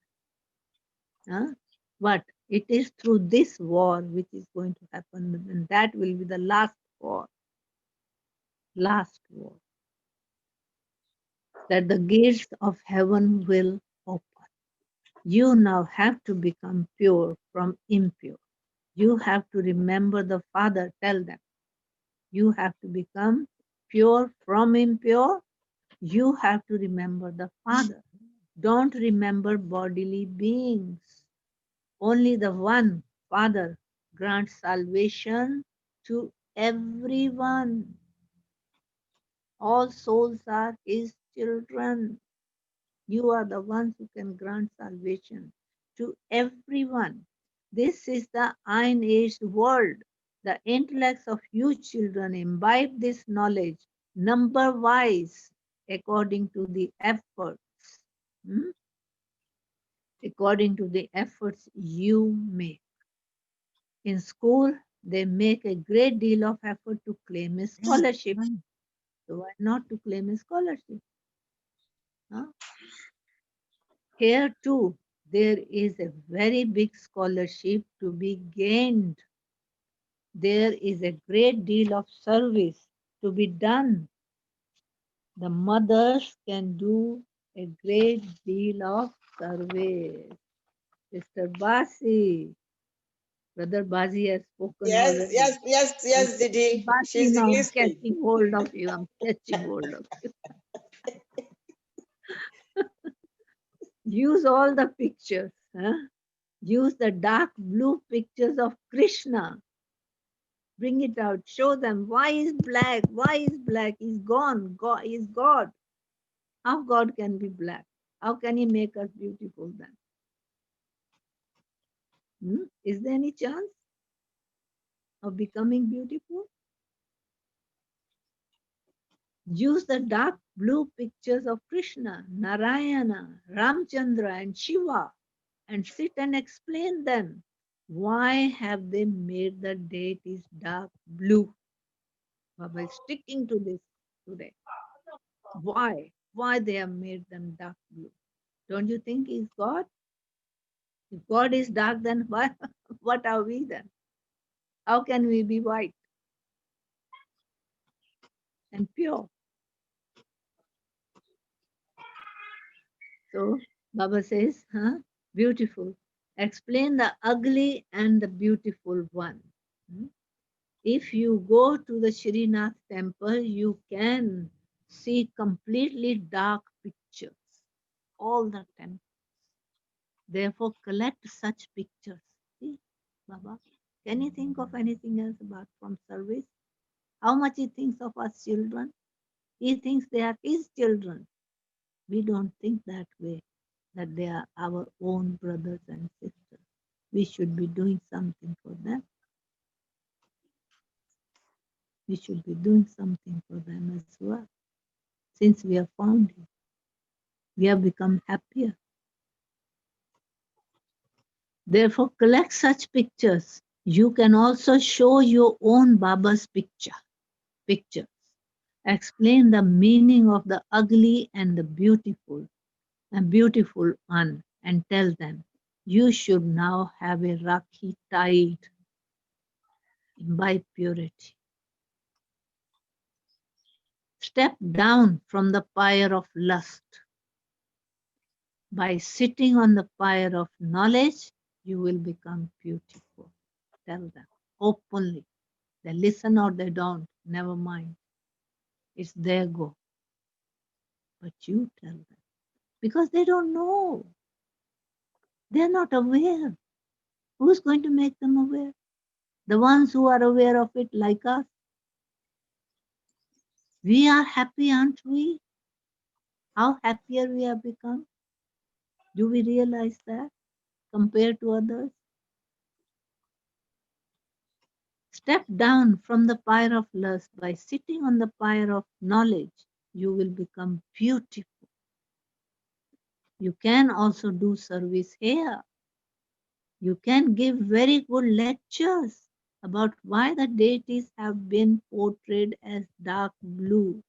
Huh? But it is through this war which is going to happen, and that will be the last war. Last war. That the gates of heaven will open. You now have to become pure from impure. You have to remember the Father. Tell them. You have to become pure from impure. You have to remember the Father. Don't remember bodily beings. Only the one Father grants salvation to everyone. All souls are His children. You are the ones who can grant salvation to everyone. This is the iron-aged world. The intellects of you children imbibe this knowledge number-wise according to the efforts. According to the efforts you make. In school, they make a great deal of effort to claim a scholarship. So why not to claim a scholarship? Huh? Here too, there is a very big scholarship to be gained. There is a great deal of service to be done. The mothers can do a great deal of service. Sister Basi, Brother Bazi has spoken Yes, already. yes, yes, yes, Didi. Basi, She's now I'm listening. catching hold of you. I'm catching hold of you. Use all the pictures. Huh? Use the dark blue pictures of Krishna. Bring it out. Show them why is black. Why is black? He's gone. God is God. How God can be black? How can He make us beautiful then? Is there any chance of becoming beautiful? Use the dark blue pictures of Krishna, Narayana, Ramchandra, and Shiva and sit and explain them. Why have they made the deities dark blue? Baba is sticking to this today. Why? Why they have made them dark blue? Don't you think He's God? If God is dark, then why, what are we then? How can we be white and pure? So Baba says, beautiful. Explain the ugly and the beautiful one. If you go to the Srinath temple, you can see completely dark pictures, all the temples. Therefore, collect such pictures. See, Baba, can you think of anything else apart from service? How much he thinks of us children? He thinks they are his children. We don't think that way, that they are our own brothers and sisters. We should be doing something for them. We should be doing something for them as well. Since we have found him, we have become happier. Therefore, collect such pictures. You can also show your own Baba's pictures. Explain the meaning of the ugly and the beautiful one, and tell them, you should now have a Rakhi tied, imbibe purity. Step down from the pyre of lust. By sitting on the pyre of knowledge, you will become beautiful. Tell them openly. They listen or they don't, never mind. It's their go. But you tell them. Because they don't know. They're not aware. Who's going to make them aware? The ones who are aware of it like us. We are happy, aren't we? How happier we have become? Do we realize that compared to others? Step down from the pyre of lust. By sitting on the pyre of knowledge, you will become beautiful. You can also do service here. You can give very good lectures about why the deities have been portrayed as dark blue.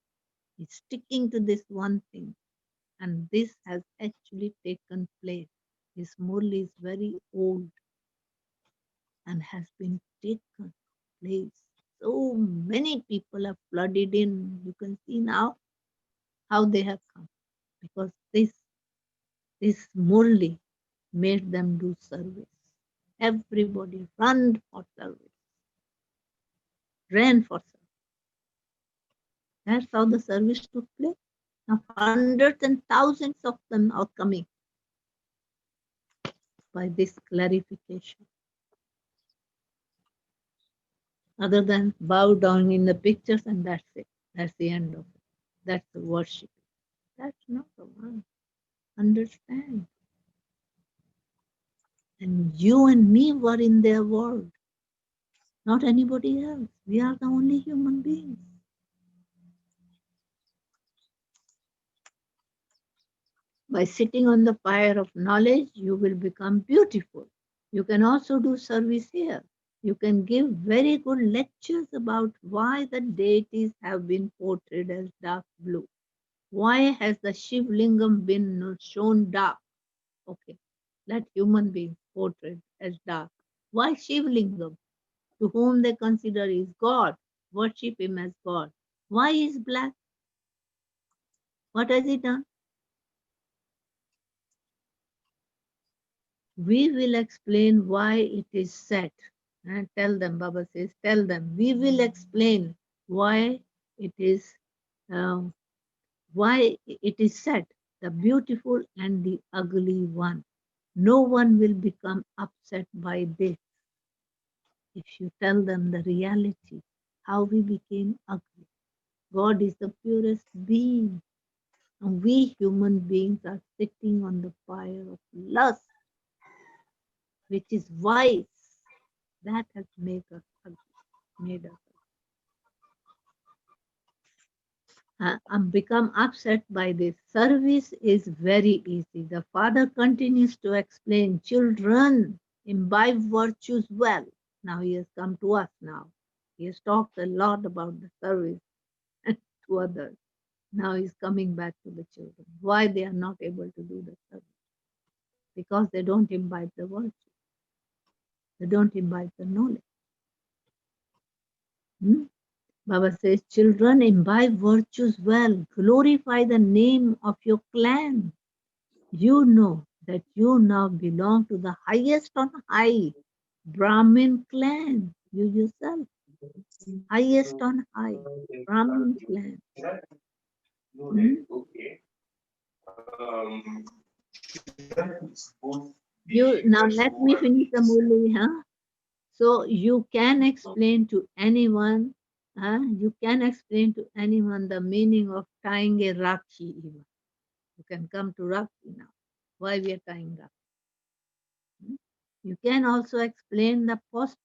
It's sticking to this one thing. And this has actually taken place. This Murli is very old and has been taken place. So many people have flooded in. You can see now how they have come. Because this Murli made them do service. Everybody ran for service. Ran for service. That's how the service took place. Now hundreds and thousands of them are coming by this clarification. Other than bow down in the pictures and that's it. That's the end of it. That's the worship. That's not the one. Understand. And you and me were in their world. Not anybody else. We are the only human beings. By sitting on the fire of knowledge, you will become beautiful. You can also do service here. You can give very good lectures about why the deities have been portrayed as dark blue. Why has the Shiv Lingam been shown dark? Okay, let human beings portrayed as dark. Why Shiv Lingam? To whom they consider is God, worship him as God. Why is black? What has he done? We will explain why it is set. And tell them, Baba says, tell them, we will explain why it is set, the beautiful and the ugly one. No one will become upset by this. If you tell them the reality, how we became ugly. God is the purest being. And we human beings are sitting on the fire of lust, which is vice. That has made us ugly, made us and become upset by this. Service is very easy. The father continues to explain, children, imbibe virtues well. Now he has come to us now. He has talked a lot about the service to others. Now he's coming back to the children. Why they are not able to do the service? Because they don't imbibe the virtue. They don't imbibe the knowledge. Baba says, children, imbibe virtues well. Glorify the name of your clan. You know that you now belong to the highest on high Brahmin clan, you yourself. highest on high, Brahmin's land. You now let me finish the Murli, huh? So you can explain to anyone, you can explain to anyone the meaning of tying a rakhi even. You can come to rakhi now. Why we are tying rakhi? You can also explain the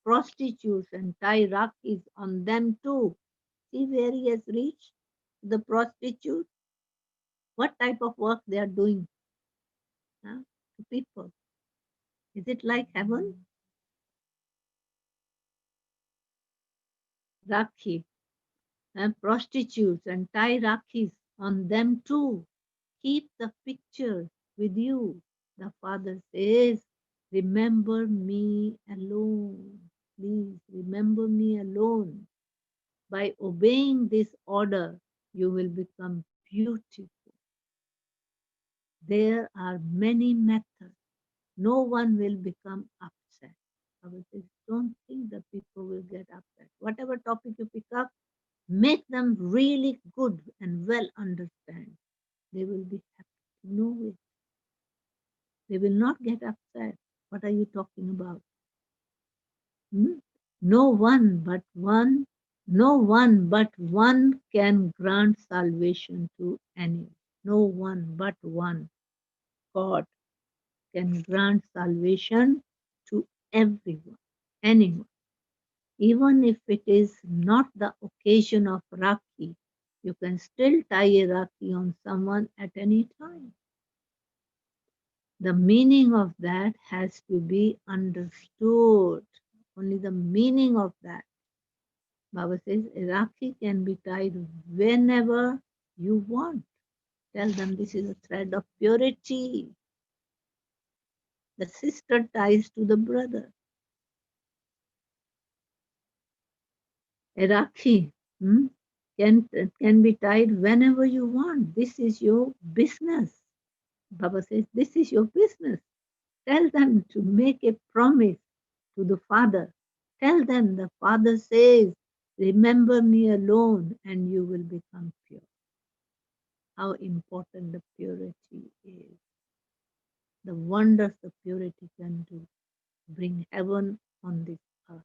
prostitutes and tie rakhis on them too. See where he has reached? The prostitutes, what type of work they are doing to people. Is it like heaven? Rakhi, prostitutes and tie rakhis on them too. Keep the picture with you. The father says, remember me alone. Please remember me alone. By obeying this order, you will become beautiful. There are many methods. No one will become upset. I would say, don't think that people will get upset. Whatever topic you pick up, make them really good and well understand. They will be happy to know it. They will not get upset. What are you talking about? No one but one, no one but one can grant salvation to anyone. No one but one. God can grant salvation to everyone, anyone. Even if it is not the occasion of Rakhi, you can still tie a Rakhi on someone at any time. The meaning of that has to be understood. Only the meaning of that. Baba says, a Rakhi can be tied whenever you want. Tell them this is a thread of purity. The sister ties to the brother. A Rakhi can be tied whenever you want. This is your business. Baba says, this is your business. Tell them to make a promise to the father. Tell them the father says, remember me alone and you will become pure. How important the purity is. The wonders the purity can do. Bring heaven on this earth.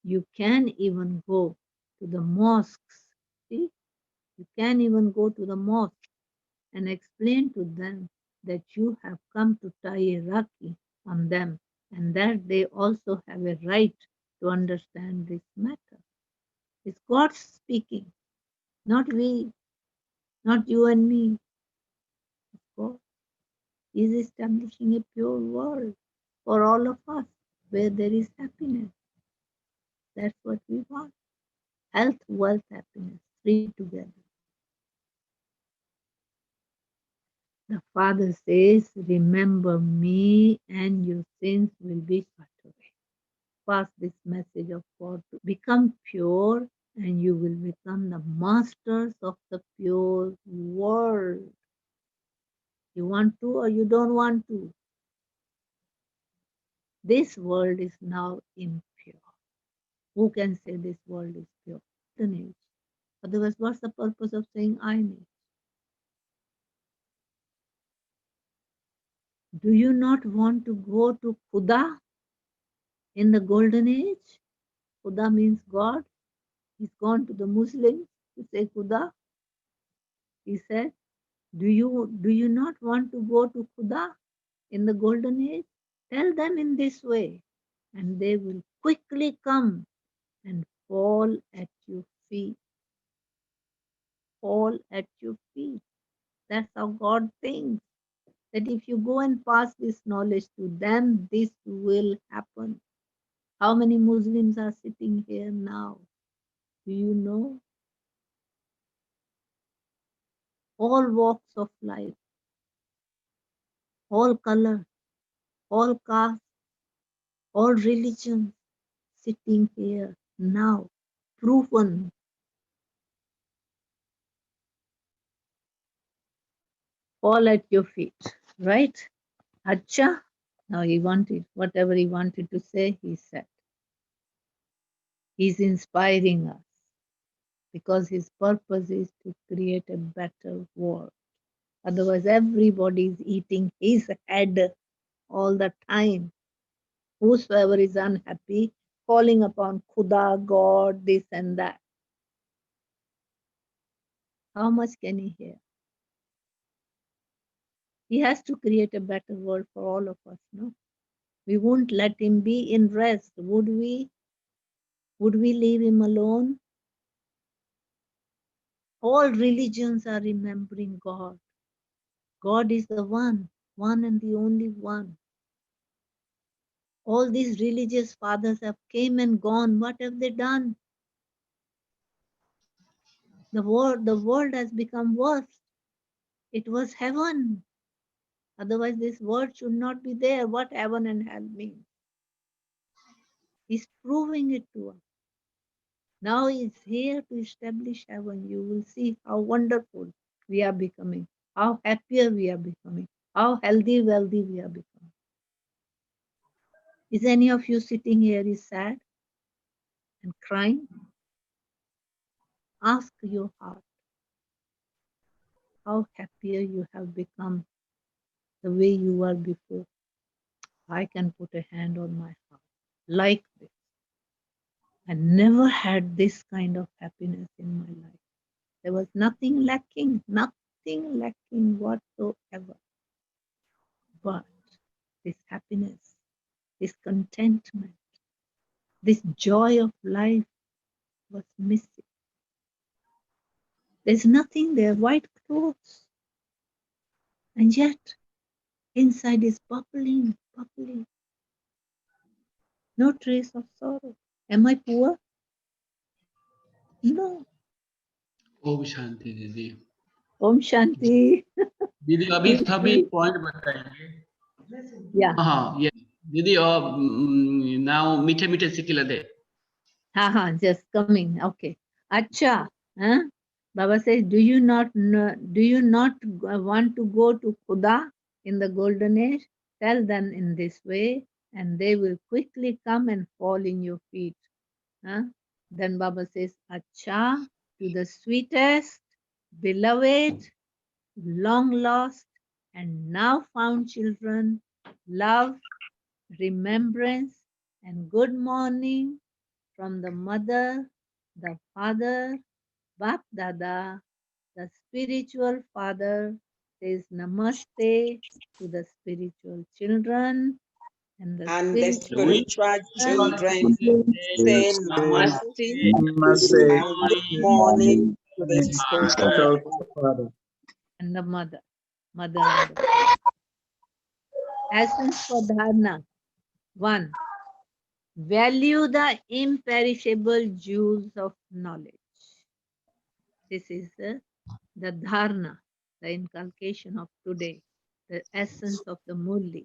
You can even go to the mosques. See? You can even go to the mosque and explain to them that you have come to tie a rakhi on them and that they also have a right to understand this matter. It's God speaking, not we, not you and me. It's God. He is establishing a pure world for all of us where there is happiness. That's what we want. Health, wealth, happiness, three together. The Father says, remember me and your sins will be cut away. Pass this message of God to become pure and you will become the masters of the pure world. You want to or you don't want to. This world is now impure. Who can say this world is pure? The age. Otherwise, what's the purpose of saying I need? Do you not want to go to Khuda in the golden age? Khuda means God. He's gone to the Muslims to say Khuda. He said, do you not want to go to Khuda in the golden age? Tell them in this way, and they will quickly come and fall at your feet. Fall at your feet. That's how God thinks. That if you go and pass this knowledge to them, this will happen. How many Muslims are sitting here now? Do you know? All walks of life, all colors, all castes, all religions sitting here now, proven. Fall at your feet, right? Acha. Now he wanted, whatever he wanted to say, he said. He's inspiring us because his purpose is to create a better world. Otherwise, everybody is eating his head all the time. Whosoever is unhappy, calling upon Khuda, God, this and that. How much can he hear? He has to create a better world for all of us, no? We won't let him be in rest, would we? Would we leave him alone? All religions are remembering God. God is the one and the only one. All these religious fathers have came and gone. What have they done? The world has become worse. It was heaven. Otherwise, this word should not be there. What heaven and hell mean? He's proving it to us. Now he's here to establish heaven. You will see how wonderful we are becoming, how happier we are becoming, how healthy, wealthy we are becoming. Is any of you sitting here is sad and crying? Ask your heart how happier you have become the way you were before. I can put a hand on my heart like this. I never had this kind of happiness in my life. There was nothing lacking whatsoever. But this happiness, this contentment, this joy of life was missing. There's nothing there, white clothes. And yet, inside is bubbling. No trace of sorrow. Am I poor? No. Om Shanti दीदी। Om Shanti. दीदी अभी point बताइए। Yeah. हाँ ये दीदी now मीठे मीठे सिकिला दे। हाँ, just coming. Okay. Acha. Huh? Baba says, do you not want to go to Khuda in the golden age? Tell them in this way, and they will quickly come and fall in your feet. Huh? Then Baba says, Acha, to the sweetest, beloved, long lost, and now found children, love, remembrance, and good morning from the mother, the father, Bap Dada, the spiritual father says namaste to the spiritual children, and the spiritual children say namaste and good Good morning morning. to the spiritual father. and the mother and the father. Essence for dharana. 1. Value the imperishable jewels of knowledge. This is the dharana, the inculcation of today, the essence of the Murli.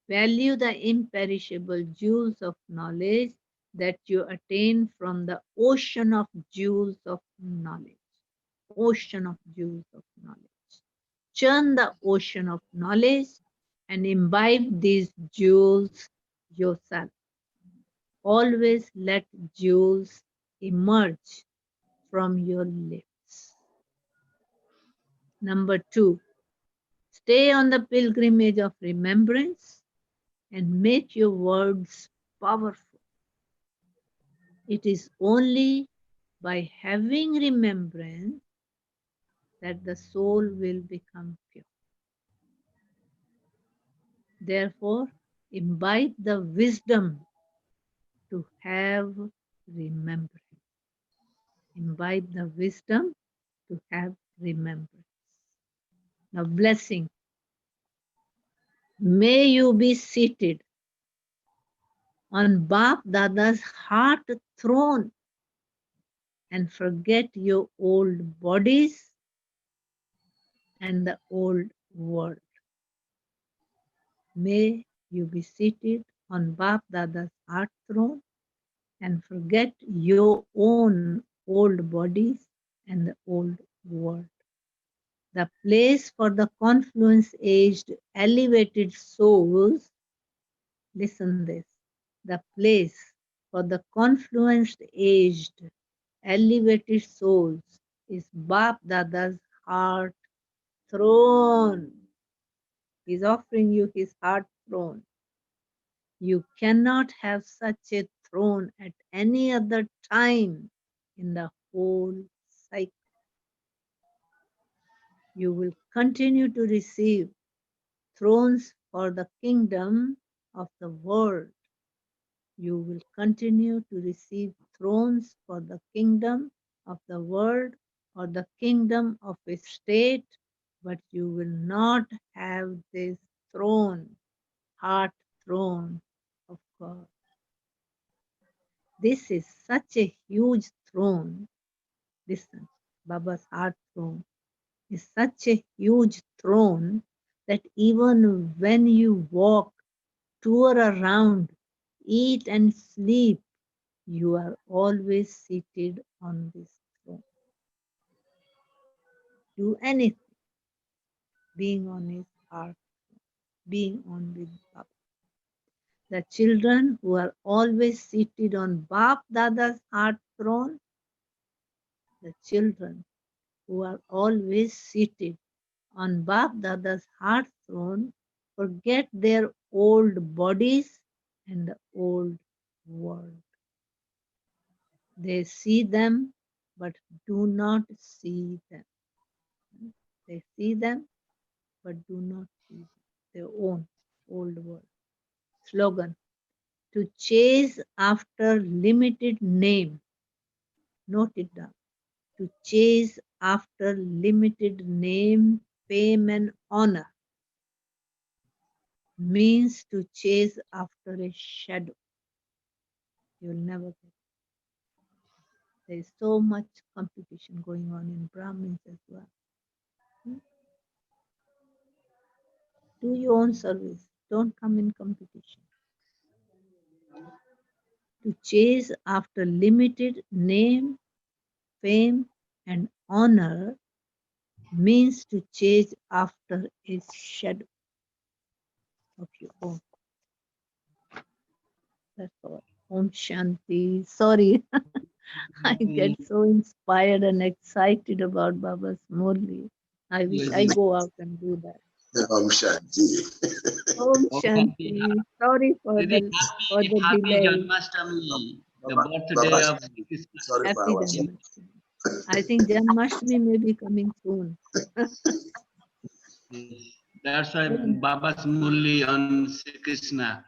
Value the imperishable jewels of knowledge that you attain from the ocean of jewels of knowledge. Ocean of jewels of knowledge. Churn the ocean of knowledge and imbibe these jewels yourself. Always let jewels emerge from your lips. Number 2, stay on the pilgrimage of remembrance and make your words powerful. It is only by having remembrance that the soul will become pure. Therefore, imbibe the wisdom to have remembrance. Imbibe the wisdom to have remembrance. Now, blessing. May you be seated on Bap Dada's heart throne and forget your old bodies and the old world. May you be seated on Bap Dada's heart throne and forget your own old bodies and the old world. The place for the confluence aged elevated souls, listen this, the place For the confluenced, aged, elevated souls is Bap Dada's heart throne. He's offering you his heart throne. You cannot have such a throne at any other time in the whole cycle. You will continue to receive thrones for the kingdom of the world. You will continue to receive thrones for the kingdom of the world or the kingdom of a state, but you will not have this throne, heart throne of God. This is such a huge throne. Listen, Baba's heart throne is such a huge throne that even when you walk, tour around, eat and sleep, you are always seated on this throne. Do anything, being on his heart, being on with Baba. The children who are always seated on Bap Dada's heart throne, the children who are always seated on Bap Dada's heart throne forget their old bodies and the old world. They see them but do not see them. They see them but do not see their own old world. Slogan: to chase after limited name. Note it down. To chase after limited name, fame, and honor means to chase after a shadow. You'll never get it. There is so much competition going on in Brahmins as well. Do your own service. Don't come in competition. To chase after limited name, fame, and honor means to chase after a shadow of your own. That's all. Om Shanti. Sorry, I get so inspired and excited about Baba's Murli. I wish I go out and do that. Om Shanti. Om Om Shanti. Shanti. Sorry for Didi, the happy delay. Janmashtami, the Baba, birthday Baba, of Krishna. sorry for Happy our Janmashtami. I think Janmashtami may be coming soon. That's why Baba's Murli on Sri Krishna.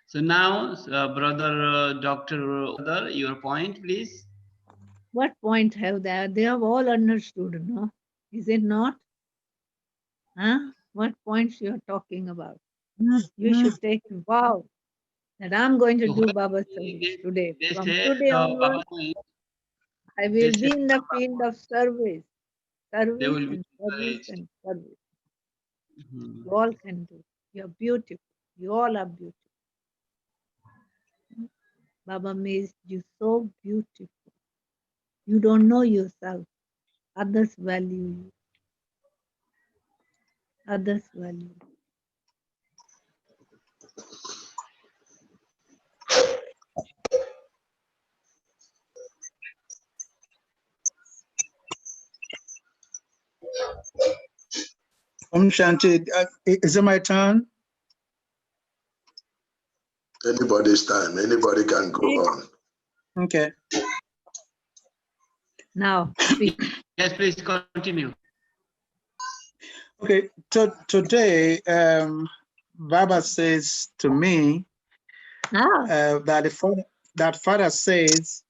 So now, brother, Dr. Your point, please. What point have they? They have all understood, no? Is it not? Huh? What points you are talking about? You should take, wow, that I'm going to So do what Baba service today. they From say, today Baba onwards, point, I they will say be in the field of service. they Service will be and service encouraged. and service. Mhm. You all can do. You're beautiful. You all are beautiful. Baba made you so beautiful. You don't know yourself. Others value you. Others value you. Om Shanti. Is it my turn? Anybody's time. Anybody can go on. Okay. Now, speak. Yes, please continue. Okay. Today, Baba says to me that Father says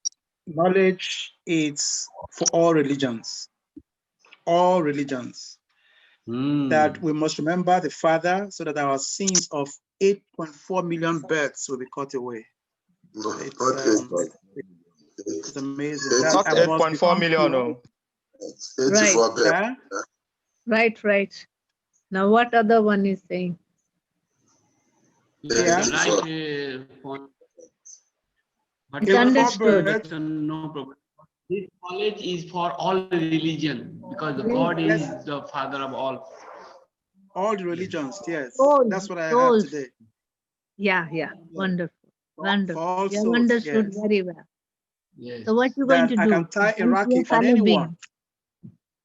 knowledge is for all religions. All religions. That we must remember the Father so that our sins of 8.4 million births will be cut away. No, it's amazing. Not 8.4 million. No. 84 births. Right. Now, what other one is saying? Yeah. Right point. But it's understood. No problem. This knowledge is for all religion because the God is the Father of all. All the religions, yes. Souls, that's what I souls. heard today. Yeah. Wonderful. Wonderful. You have Also, understood yes, very well. Yes. So what you going that to I do? can tie Don't be a Iraqi on fellow anyone. being.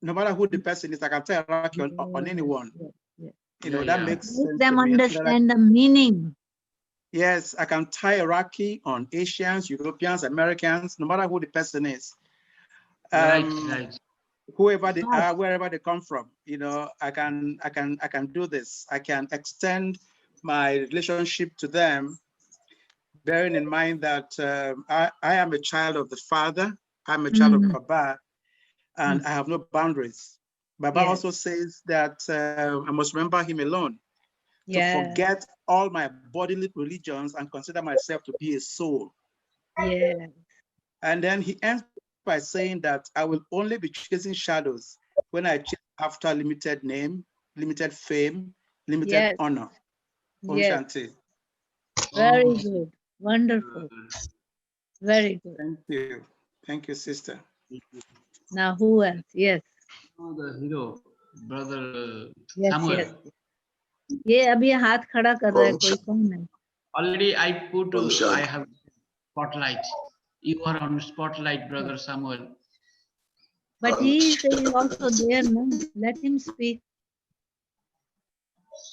No matter who the person is, I can tie Iraqi on anyone. Yes, yes. You know, Yeah, that yeah. makes Make sense them to me. So that understand the meaning. yes, I can tie Iraqi on Asians, Europeans, Americans, no matter who the person is. Right. Whoever they are, wherever they come from, you know, I can do this. I can extend my relationship to them, bearing in mind that I am a child of the Father. I'm a child of Baba, and I have no boundaries. Baba Yes. also says that I must remember him alone, to Yeah. forget all my bodily religions and consider myself to be a soul. Yeah. And then he ends by saying that I will only be chasing shadows when I chase after limited name, limited fame, limited Yes. honor. Om Yes. Shanti. Very good. Wonderful. Very good. Thank you. Thank you, sister. Now who else? Yes. Oh, the hero, brother Yes, Samuel. yes. ये अभी हाथ खड़ा कर रहा है कोई कौन है? Already I put, Om Shanti. I have spotlight. You are on spotlight, brother Samuel. But he is also there, no? Let him speak.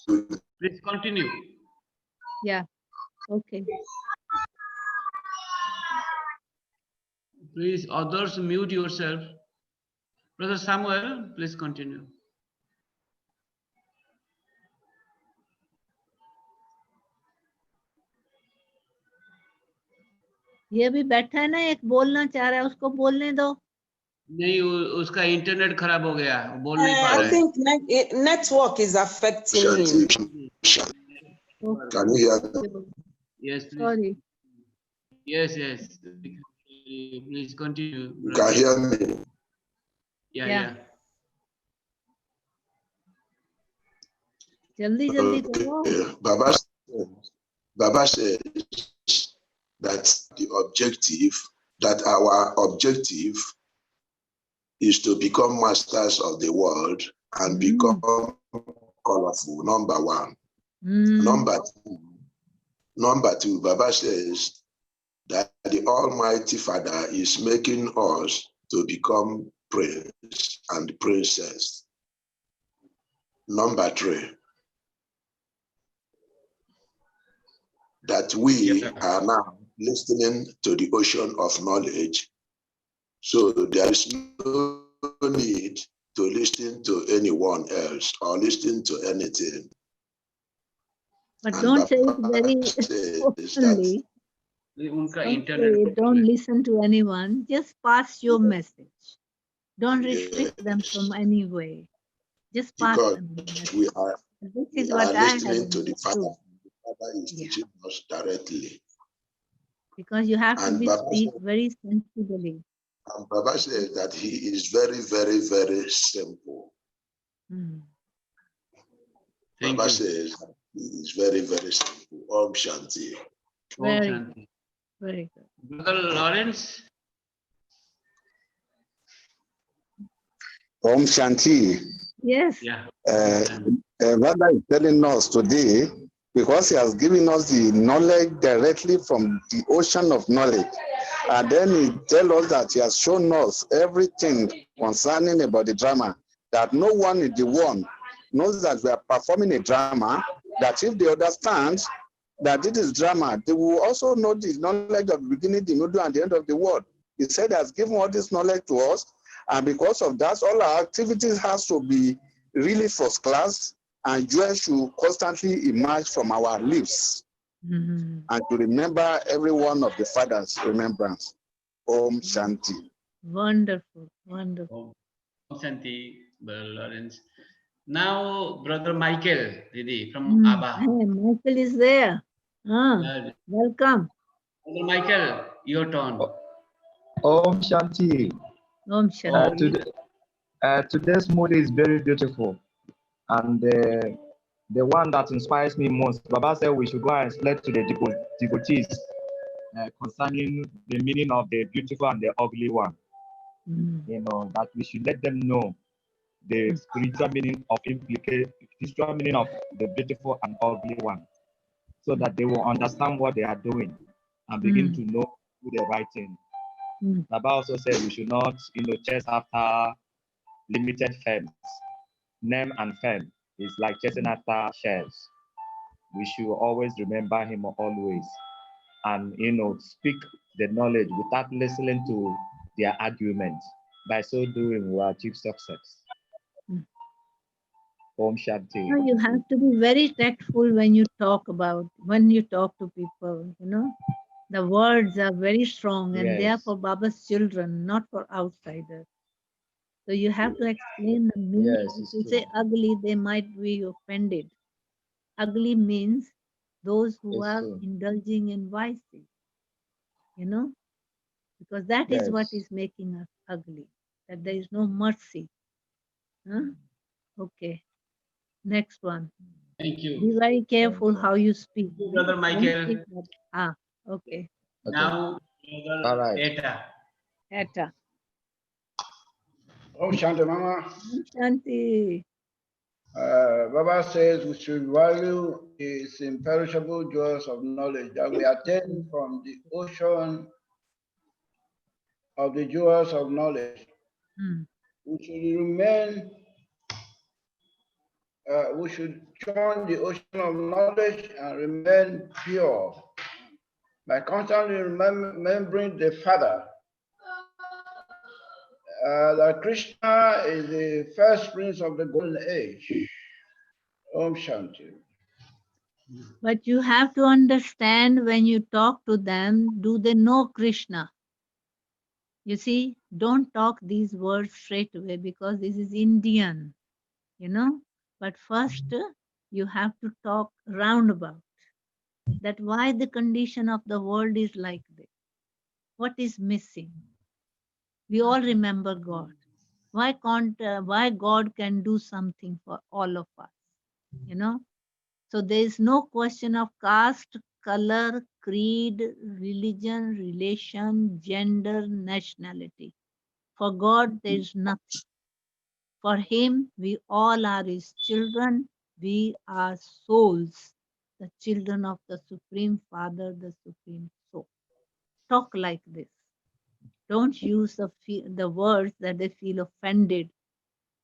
Please continue. Yeah. Okay. Please, others, mute yourself. Brother Samuel, please continue. ये भी बैठा है ना, एक बोलना चाह रहा है, उसको बोलने दो. नहीं, उसका इंटरनेट खराब हो गया, बोल नहीं पा रहा है. I think network is affecting him. Can you hear me? Yes, please. Sorry. Yes. Please continue. You can hear me. Yeah. जल्दी करो. Baba says that our objective is to become masters of the world and become colorful, number one. Number two, Baba says that the Almighty Father is making us to become prince and princess. Number three, that we are now listening to the ocean of knowledge. So there is no need to listen to anyone else or listen to anything. But And don't say it Baba very says openly. Don't listen to anyone. Just pass your message. Don't restrict them from any way. Just pass them. We are This is what I have listening to the Father. understood. The Father is teaching us directly. Because you have to And be Baba speak said, very sensibly. and Baba says that he is very, very, very simple. Baba says that he is very, very simple. Om Shanti. Very good. Very good. Brother Lawrence. Om Shanti. Yes. Yeah. Baba is telling us today, because he has given us the knowledge directly from the ocean of knowledge. And then he tells us that he has shown us everything concerning about the drama, that no one in the world knows that we are performing a drama, that if they understand that it is drama, they will also know the knowledge of the beginning, the middle, and the end of the world. He said he has given all this knowledge to us, and because of that, all our activities has to be really first class, and joy should constantly emerge from our lips. And to remember every one of the Father's remembrance. Om Shanti. Wonderful, wonderful. Om Shanti, Brother Lawrence. Now, Brother Michael, Didi, from Abba. Hey, Michael is there. Welcome. Brother Michael, your turn. Om Shanti. Om Shanti. Today's mood is very beautiful. And the one that inspires me most, Baba said we should go and explain to the devotees concerning the meaning of the beautiful and the ugly one. You know, that we should let them know the spiritual meaning of the beautiful and ugly one, so that they will understand what they are doing. and begin to know the right thing. Baba also said we should not, chase after limited firms. Name and fame is like chasing after shells. We should always remember him always, and speak the knowledge without listening to their arguments. By so doing, we achieve success. Om Shanti. No, you have to be very tactful when you talk to people, The words are very strong and they are Yes. for Baba's children, not for outsiders. So you have to explain the meaning. Yes, If it's you true. say ugly, they might be offended. Ugly means those who It's are true. indulging in vices, because that is what Yes. is making us ugly, that there is no mercy. Huh? Okay, next one. Thank you. Be very careful how you speak. Brother Don't Michael. speak that. Okay. Now, All right. Eta. Om Shanti Mama. Om Shanti. Baba says we should value his imperishable jewels of knowledge that we attain from the ocean of the jewels of knowledge. We should remain, we should churn the ocean of knowledge and remain pure by constantly remembering the Father. That Krishna is the first prince of the golden age. Om Shanti. But you have to understand when you talk to them, do they know Krishna? You see, don't talk these words straight away because this is Indian, But first, you have to talk roundabout. That why the condition of the world is like this. What is missing? We all remember God. Why God can do something for all of us, So there is no question of caste, color, creed, religion, relation, gender, nationality. For God, there is nothing. For him, we all are his children. We are souls, the children of the Supreme Father, the Supreme Soul. Talk like this. Don't use the words that they feel offended,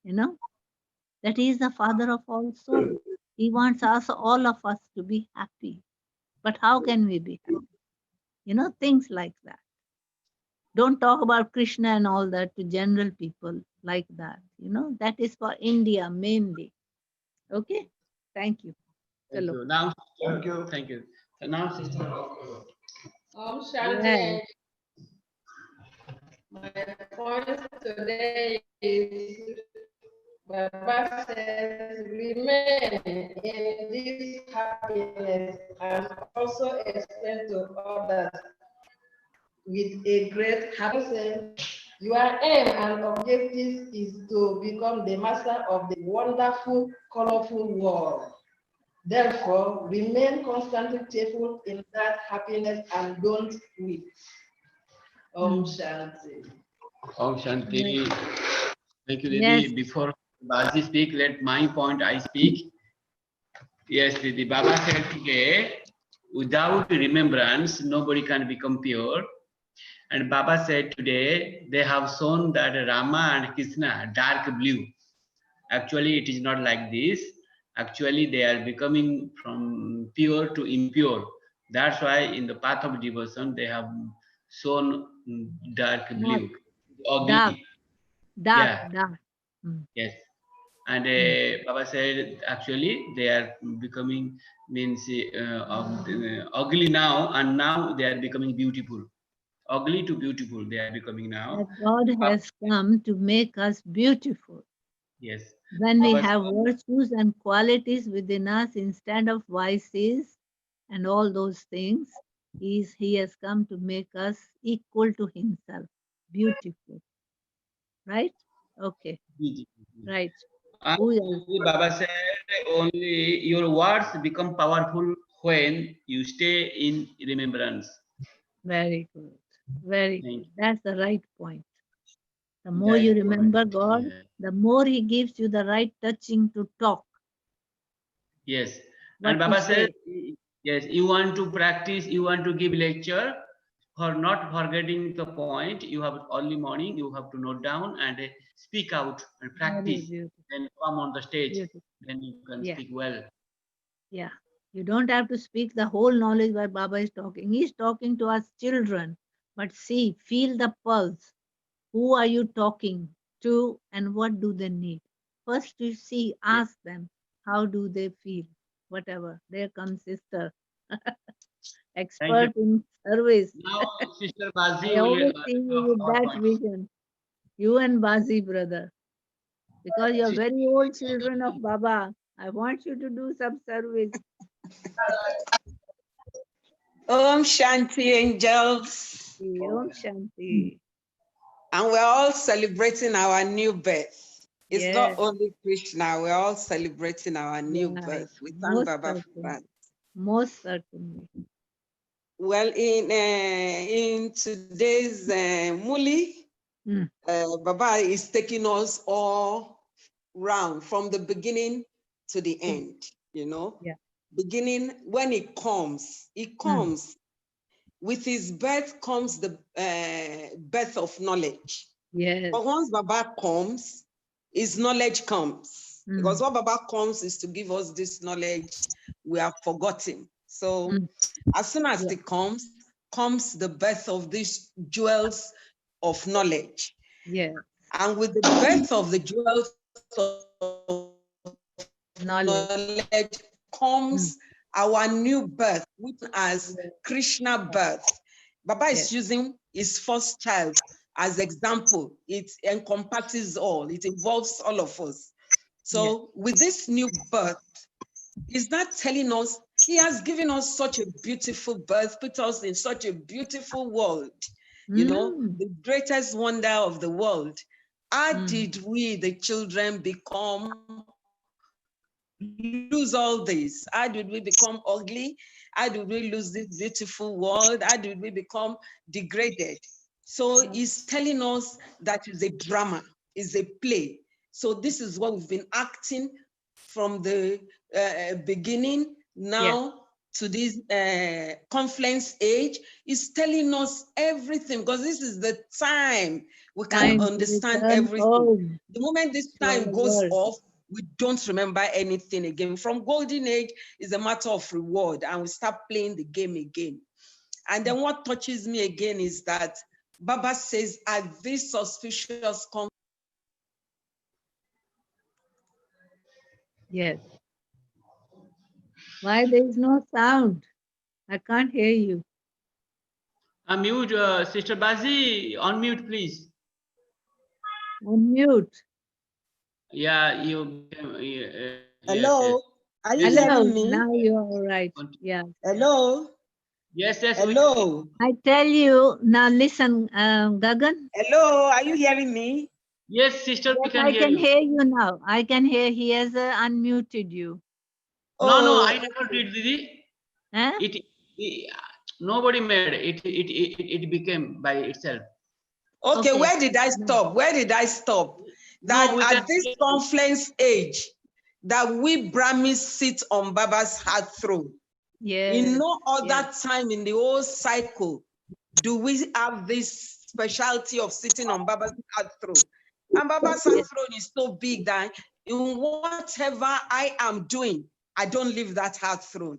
That he is the Father of all souls. He wants us, all of us, to be happy. But how can we be happy? Things like that. Don't talk about Krishna and all that to general people like that. That is for India mainly. Okay? Thank you. Thank you. Now, thank you. Thank you. So now, sister. Om Shanti. My point today is Baba says remain in this happiness and also extend to others with a great happiness. Your aim and objective is to become the master of the wonderful, colorful world. Therefore, remain constantly cheerful in that happiness and don't weep. Om Shanti. Om Shanti. Thank you, Didi. Yes. Before Baji speak, let my point I speak. Yes, Didi. Baba said today, without remembrance, nobody can become pure. And Baba said today, they have shown that Rama and Krishna dark blue. Actually, it is not like this. Actually, they are becoming from pure to impure. That's why in the path of devotion, they have shown dark blue. Ugly. Dark. Yes. And Baba said actually they are becoming ugly now, and now they are becoming beautiful. Ugly to beautiful they are becoming now. That God has come to make us beautiful. Yes. When we have virtues and qualities within us instead of vices and all those things, he has come to make us equal to himself. Beautiful. Right? Okay. Right. Baba said only your words become powerful when you stay in remembrance. Very good. Very good. That's the right point. The more you remember God, the more he gives you the right touching to talk. Yes. And Baba said, Yes, you want to practice, you want to give lecture, for not forgetting the point, you have early morning, you have to note down and speak out and practice. Then come on the stage, Beautiful. then you can Yeah. speak well. Yeah. You don't have to speak the whole knowledge what Baba is talking. He's talking to us children. But see, feel the pulse. Who are you talking to and what do they need? First you see, ask them, how do they feel? Whatever. There comes sister. Thank Expert in service. you. Now, Sister Bazi I will always see you with our that point. vision. You and Bazi, brother. Because you're Sister, very old children of Baba. I want you to do some service. Om Shanti, angels. Om Shanti. And we're all celebrating our new birth. It's not Yes. only Krishna, we're all celebrating our new Yeah, birth. We thank most Baba for certainly. that. Most certainly. Well, in today's Murli, Baba is taking us all round from the beginning to the end, you know. Yeah. Beginning, when it comes with his birth comes the birth of knowledge. Yes. But once Baba comes, his knowledge comes. Because what Baba comes is to give us this knowledge we have forgotten. So as soon as it comes the birth of these jewels of knowledge. Yeah. And with the birth of the jewels of knowledge comes our new birth, which as Krishna birth. Baba is using his first child as example. It encompasses all, it involves all of us. So with this new birth, he's not telling us, he has given us such a beautiful birth, put us in such a beautiful world, you know, the greatest wonder of the world. How did we, the children, lose all this? How did we become ugly? How did we lose this beautiful world? How did we become degraded? So he's telling us that is a drama, is a play. So this is what we've been acting from the beginning now to this confluence age. Is telling us everything, because this is the time we can understand everything. The moment this time goes off, we don't remember anything again. From golden age is a matter of reward, and we start playing the game again. And then what touches me again is that Baba says, at this auspicious conference. Yes. Why there is no sound? I can't hear you. Unmute, Sister Bazi, unmute, please. Unmute. Yeah, you. Hello, are you Hello. hearing me? Now you're all right. Yeah. Hello. Yes, yes. Hello. I tell you, now listen, Gagan. Hello, are you hearing me? Yes, sister, we can I hear can you. hear you now. I can hear. He has unmuted you. No, I never did, Didi. Huh? Nobody made it. It became by itself. Okay, where did I stop? Where did I stop? That No, at this confluence age, that we Brahmins sit on Baba's heart throne. In no other time in the whole cycle do we have this specialty of sitting on Baba's heart throne. And Baba's heart throne is so big that in whatever I am doing, I don't leave that heart throne.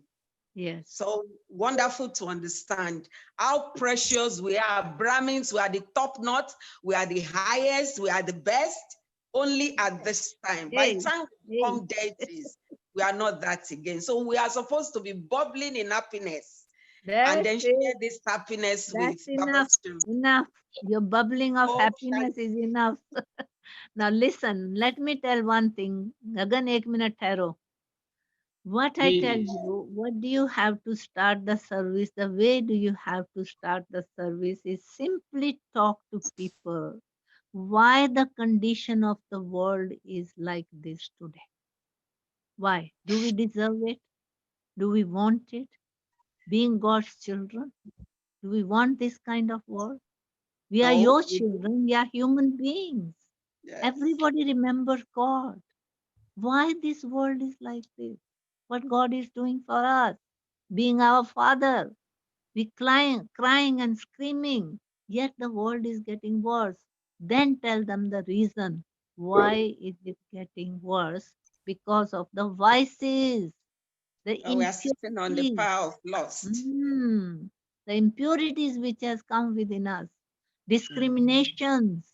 Yes. So wonderful to understand how precious we are. Brahmins, we are the top notch, we are the highest, we are the best, only at this time. By the time we become deities, we are not that again. So we are supposed to be bubbling in happiness. And then share this happiness with enough. Enough. Your bubbling of happiness is enough. Now listen, let me tell one thing. Gagan, 1 minute thero. What I tell you, what do you have to start the service? The way do you have to start the service is simply talk to people. Why the condition of the world is like this today? Why? Do we deserve it? Do we want it? Being God's children, do we want this kind of world? We are your children. We are human beings. Yes. Everybody remembers God. Why this world is like this? What God is doing for us? being our Father. We crying and screaming, yet the world is getting worse. Then tell them the reason. Why is it getting worse? Because of the vices, the We are sitting on the impurities, power of lust. the impurities which has come within us, discriminations,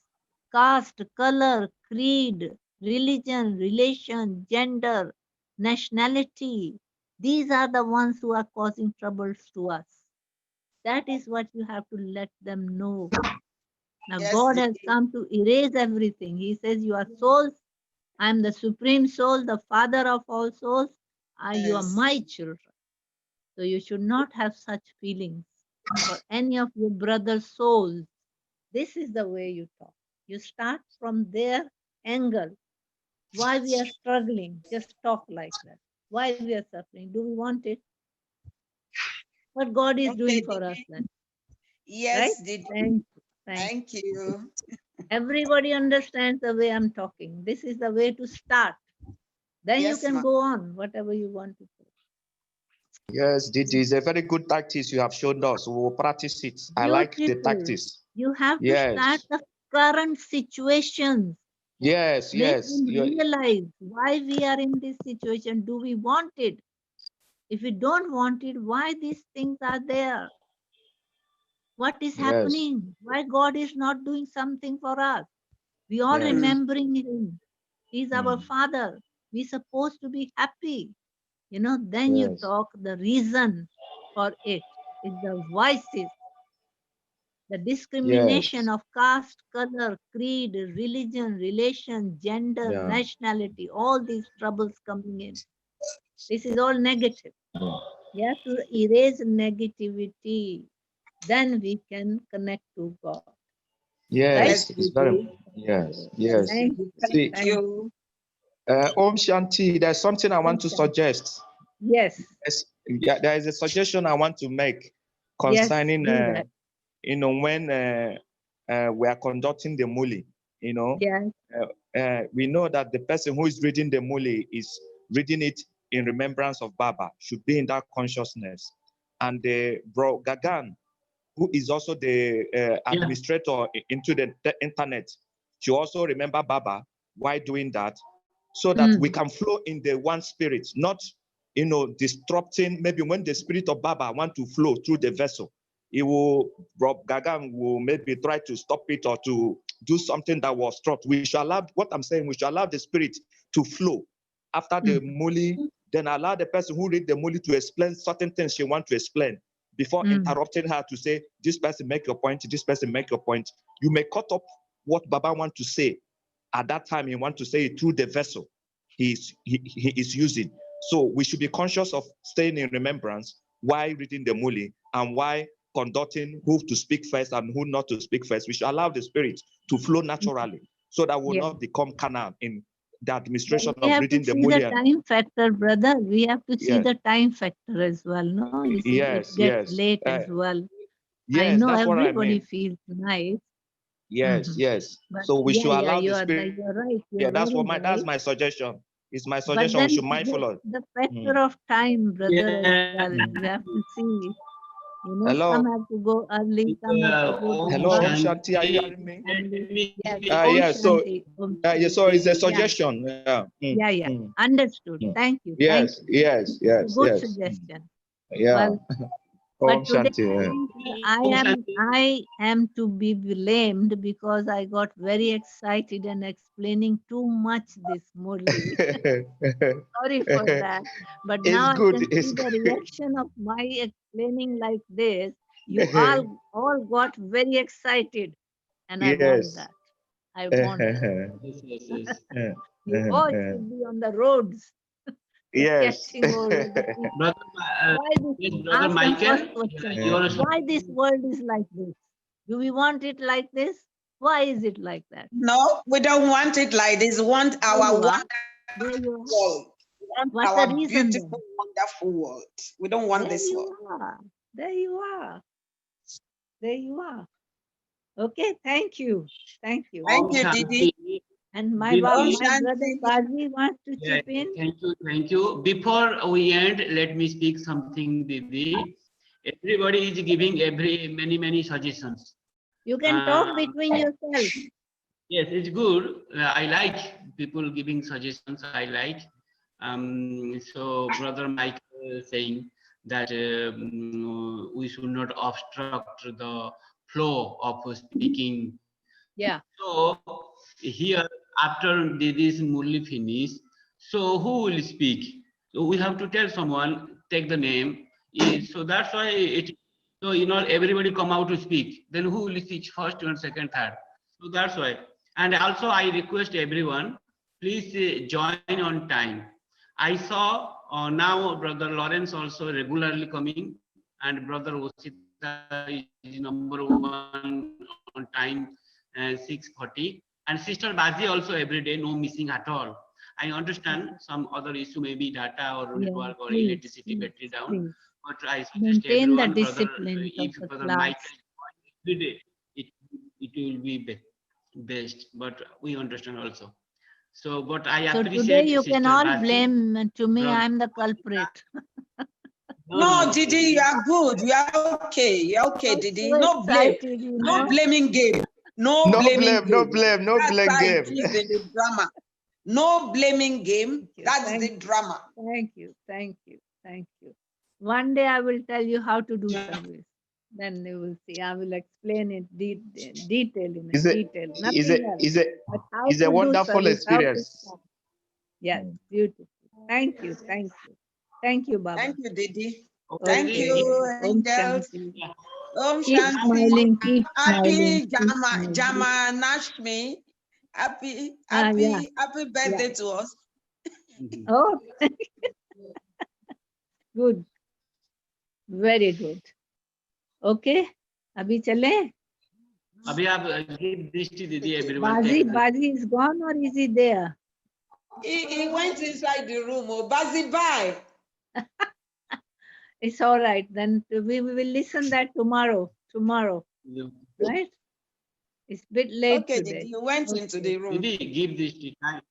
caste, color, creed, religion, relation, gender, nationality. These are the ones who are causing troubles to us. That is what you have to let them know. Now Yes, God has Didi. come to erase everything. He says, you are souls. I am the supreme soul, the father of all souls. You are Yes. my children. So you should not have such feelings for any of your brother's souls. This is the way you talk. You start from their angle. Why we are struggling, just talk like that. Why we are suffering, do we want it? What God is doing for us then, Yes, right? Didi. Thank you. you. Everybody understands the way I'm talking. This is the way to start. Then you Yes, can ma'am. go on, whatever you want to do. Yes, Didi is a very good tactics you have shown us. We will practice it. I like the Beautiful. tactics. You have to Yes. start the current situations. Yes, Make yes. them realize why we are in this situation. Do we want it? If we don't want it, why these things are there? What is Yes. happening? Why God is not doing something for us? We all Yes. remembering Him. He's our Father. We're supposed to be happy. You know, then you Yes. talk the reason for it is the vices, the discrimination of caste, color, creed, religion, relation, gender, Yeah. nationality, all these troubles coming in. This is all negative. You have to erase negativity. Then we can connect to God. Yes, Right? it's very yes, yes. Thank you. See, Thank you. Om Shanti, there's something I want to suggest. Yes. Yeah, there is a suggestion I want to make concerning, Yes, do that. when we are conducting the Murli, Yes. we know that the person who is reading the Murli is reading it in remembrance of Baba, should be in that consciousness. And Bro Gagan, who is also the administrator into the internet, should also remember Baba while doing that, so that we can flow in the one spirit, not disrupting. Maybe when the spirit of Baba want to flow through the vessel, Rob Gagan will maybe try to stop it or to do something that was stopped. We shall allow, what I'm saying, we shall allow the spirit to flow after the Murli, then allow the person who read the Murli to explain certain things she wants to explain before interrupting her to say, this person make your point, this person make your point. You may cut up what Baba wants to say. At that time, he wants to say it through the vessel he is using. So we should be conscious of staying in remembrance while reading the Murli and why conducting who to speak first and who not to speak first. We should allow the spirit to flow naturally so that will not become carnal in the administration We of have to reading the see the Murli. time factor, brother. We have to see Yes. the time factor as well. No, you see, Yes, it gets yes. late as well. I Yes, know that's what I everybody mean. feels nice. Yes, yes. But So we should allow the you're spirit. right. Yeah, You're that's very that's right. my suggestion. It's my But suggestion. then We should mindful of. the factor of time, brother, as well. You have to see. You know, Hello. some have to go early, some have to go to Hello, work. Om Shanti. Are you hearing me? Yes, Yeah. So, Shanti. yeah. So it's a Yeah. suggestion. Yeah. Understood. Thank you. Thank Yes. you. Yes. It's a Yes. good Yes. suggestion. Yeah. Well, Om but today Shanti. I am to be blamed because I got very excited and explaining too much this Murli. Sorry for that. But now I good. can It's see the good. reaction of my explaining like this. You all got very excited, and I want Yes. that. I want that. You all should be on the roads. Yes. Catching hold of the people. Why this? Brother Ask them Michael, first question. you are Why this world is like this? Do we want it like this? Why is it like that? No, we don't want it like this. We want There our you are. wonderful There you are. world. We want What's the our reason beautiful, then? wonderful world. We don't want There this you world. are. There you are. There you are. Okay, thank you. Thank you. Thank you, Didi. And my brother Baji wants to chip in. Thank you, thank you. Before we end, let me speak something, Didi. Everybody is giving many suggestions. You can talk between yourself. Yes, it's good. I like people giving suggestions. I like. So Brother Michael saying that we should not obstruct the flow of speaking. Yeah. So here, after this Murli finish, so who will speak? So we have to tell someone, take the name. So that's why it. So everybody come out to speak. Then who will speak first, and second, third? So that's why. And also I request everyone, please join on time. I saw now Brother Lawrence also regularly coming, and Brother Osita is number 1 on time, 6:40, and Sister Baji also every day, no missing at all. I understand some other issue, maybe data or network or electricity battery down, but I suggest Maintain the everyone, Brother, discipline of if the Brother class. Michael every day, it will be best, but we understand also. So, but I So appreciate today you Sister can all Baji. blame to me. I'm the culprit. No, Didi, you are good. You are okay. You are okay, Didi. No blame. No blaming game. No blaming game. No blame That's game. how it is in the drama. No blaming game. That's the drama. Thank you. Thank you. Thank you. One day I will tell you how to do service. Then you will see. I will explain it detail in detail. Nothing else. But how It's a to do wonderful service, how to experience. start. Yes, beautiful. Thank you. Thank you. Thank you, Baba. Thank you, Didi. Okay. Thank you, Om angels. Shanti. Om Keep Shanti. smiling, keep Happy smiling, keep smiling. Jama Nashmi. Happy birthday to us. Oh, good. Very good. Okay. अभी चले? अभी आप give दृष्टि दीदी everyone. Baji is gone or is he there? He went inside the room. Oh, Bazi, bye. It's all right. Then we will listen that tomorrow. Tomorrow, right? It's a bit late Okay, today. Didi, you went into the room. Didi, give dृष्टि time.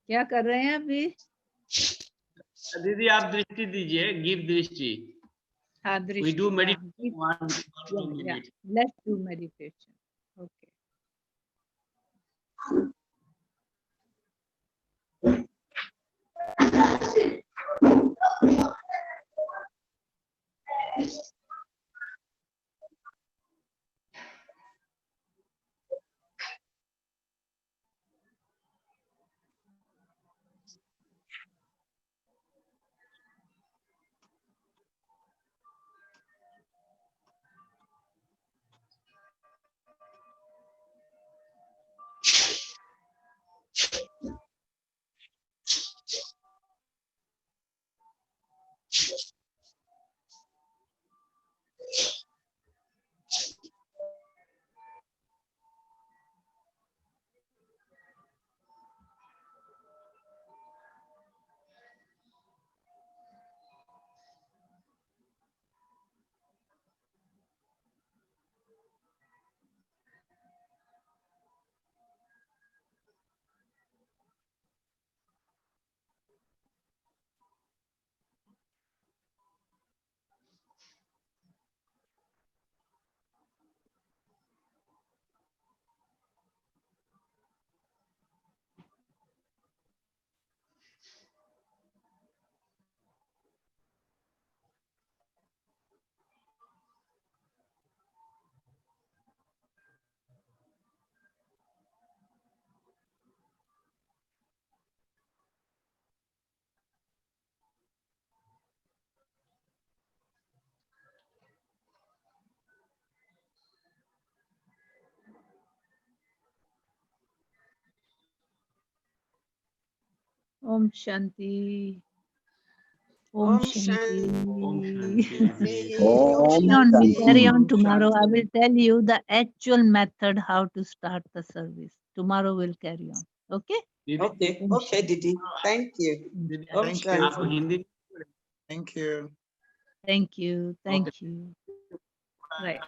क्या कर रहे हैं अभी? दीदी आप दृष्टि दीजिए, give दृष्टि. हाँ, We दृष्टि. do हाँ, meditation 1 yeah. minute. Let's do meditation. Okay. Om Shanti. Om Shanti. Shanti. Om Carry on Shanti. tomorrow. I will tell you the actual method how to start the service. Tomorrow we'll carry on. Okay? Okay, okay, Didi. Thank you. Om Thank Shanti. you. Thank you. Thank you. Thank you. Right.